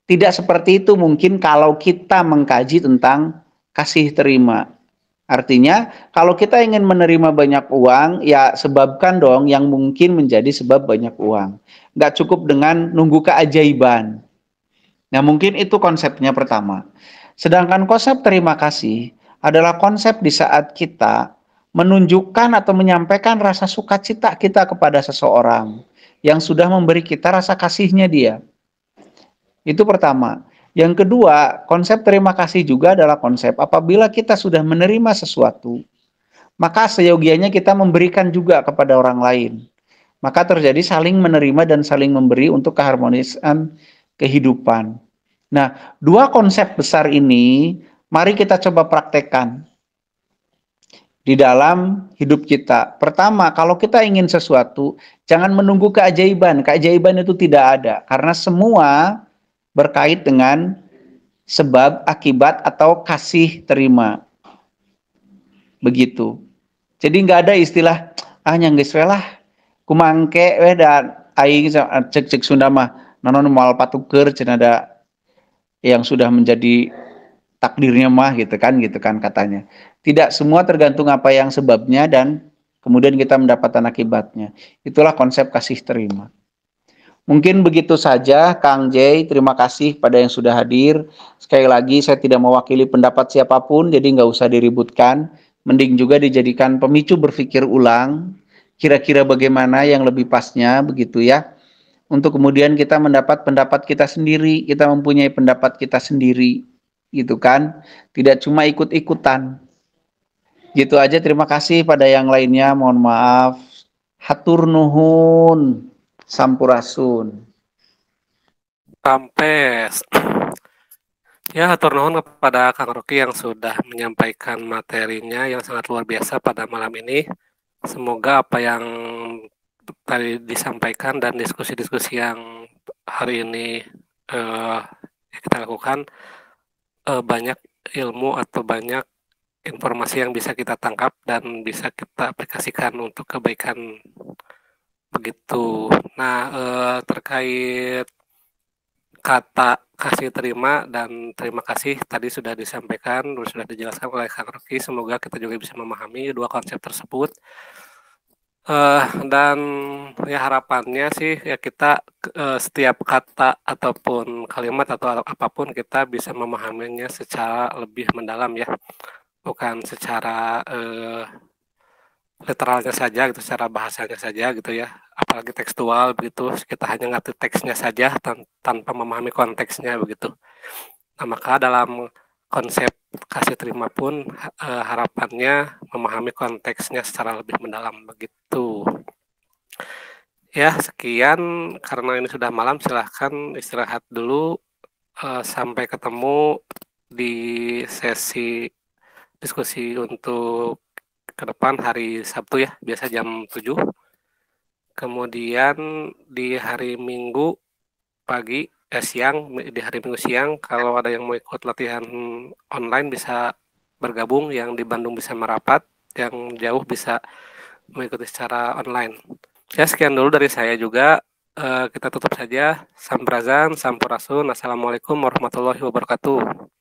Tidak seperti itu mungkin kalau kita mengkaji tentang kasih terima. Artinya kalau kita ingin menerima banyak uang, ya sebabkan dong yang mungkin menjadi sebab banyak uang. Nggak cukup dengan nunggu keajaiban. Nah mungkin itu konsepnya pertama. Sedangkan konsep terima kasih adalah konsep di saat kita menunjukkan atau menyampaikan rasa sukacita kita kepada seseorang yang sudah memberi kita rasa kasihnya dia. Itu pertama. Yang kedua, konsep terima kasih juga adalah konsep apabila kita sudah menerima sesuatu, maka seyogianya kita memberikan juga kepada orang lain. Maka terjadi saling menerima dan saling memberi untuk keharmonisan kehidupan. Nah, dua konsep besar ini, mari kita coba praktekkan di dalam hidup kita. Pertama, kalau kita ingin sesuatu, jangan menunggu keajaiban. Keajaiban itu tidak ada. Karena semua berkait dengan sebab, akibat, atau kasih terima. Begitu. Jadi nggak ada istilah, nyanggeus we lah, kumangke we dan aing cek Sunda mah, nonon moal patuker, cenah ada yang sudah menjadi takdirnya mah gitu kan katanya. Tidak semua tergantung apa yang sebabnya dan kemudian kita mendapatkan akibatnya. Itulah konsep kasih terima. Mungkin begitu saja Kang Jay, terima kasih pada yang sudah hadir. Sekali lagi saya tidak mewakili pendapat siapapun, jadi nggak usah diributkan. Mending juga dijadikan pemicu berpikir ulang, kira-kira bagaimana yang lebih pasnya begitu ya. Untuk kemudian kita mendapat pendapat kita sendiri, kita mempunyai pendapat kita sendiri. Gitu kan, tidak cuma ikut-ikutan. Gitu aja, terima kasih pada yang lainnya, mohon maaf. Hatur nuhun, sampurasun. Sampes. Ya, hatur nuhun kepada Kang Rocky yang sudah menyampaikan materinya yang sangat luar biasa pada malam ini. Semoga apa yang tadi disampaikan dan diskusi-diskusi yang hari ini kita lakukan, banyak ilmu atau banyak informasi yang bisa kita tangkap dan bisa kita aplikasikan untuk kebaikan, begitu. Nah, terkait kata kasih terima dan terima kasih tadi sudah disampaikan, sudah dijelaskan oleh Kang Rocky. Semoga kita juga bisa memahami dua konsep tersebut. Dan ya harapannya sih ya kita setiap kata ataupun kalimat atau apapun kita bisa memahaminya secara lebih mendalam ya, bukan secara literalnya saja gitu, secara bahasanya saja gitu ya, apalagi tekstual begitu, kita hanya ngerti teksnya saja tanpa memahami konteksnya begitu. Nah, maka dalam konsep kasih terima pun harapannya memahami konteksnya secara lebih mendalam begitu. Ya, sekian karena ini sudah malam, silahkan istirahat dulu. Sampai ketemu di sesi diskusi untuk ke depan hari Sabtu ya, biasa jam 7. Kemudian di hari Minggu pagi, siang, di hari Minggu siang, kalau ada yang mau ikut latihan online bisa bergabung, yang di Bandung bisa merapat, yang jauh bisa mengikuti secara online. Ya, sekian dulu dari saya juga. Kita tutup saja. Sampurasun, sampurasun. Assalamualaikum warahmatullahi wabarakatuh.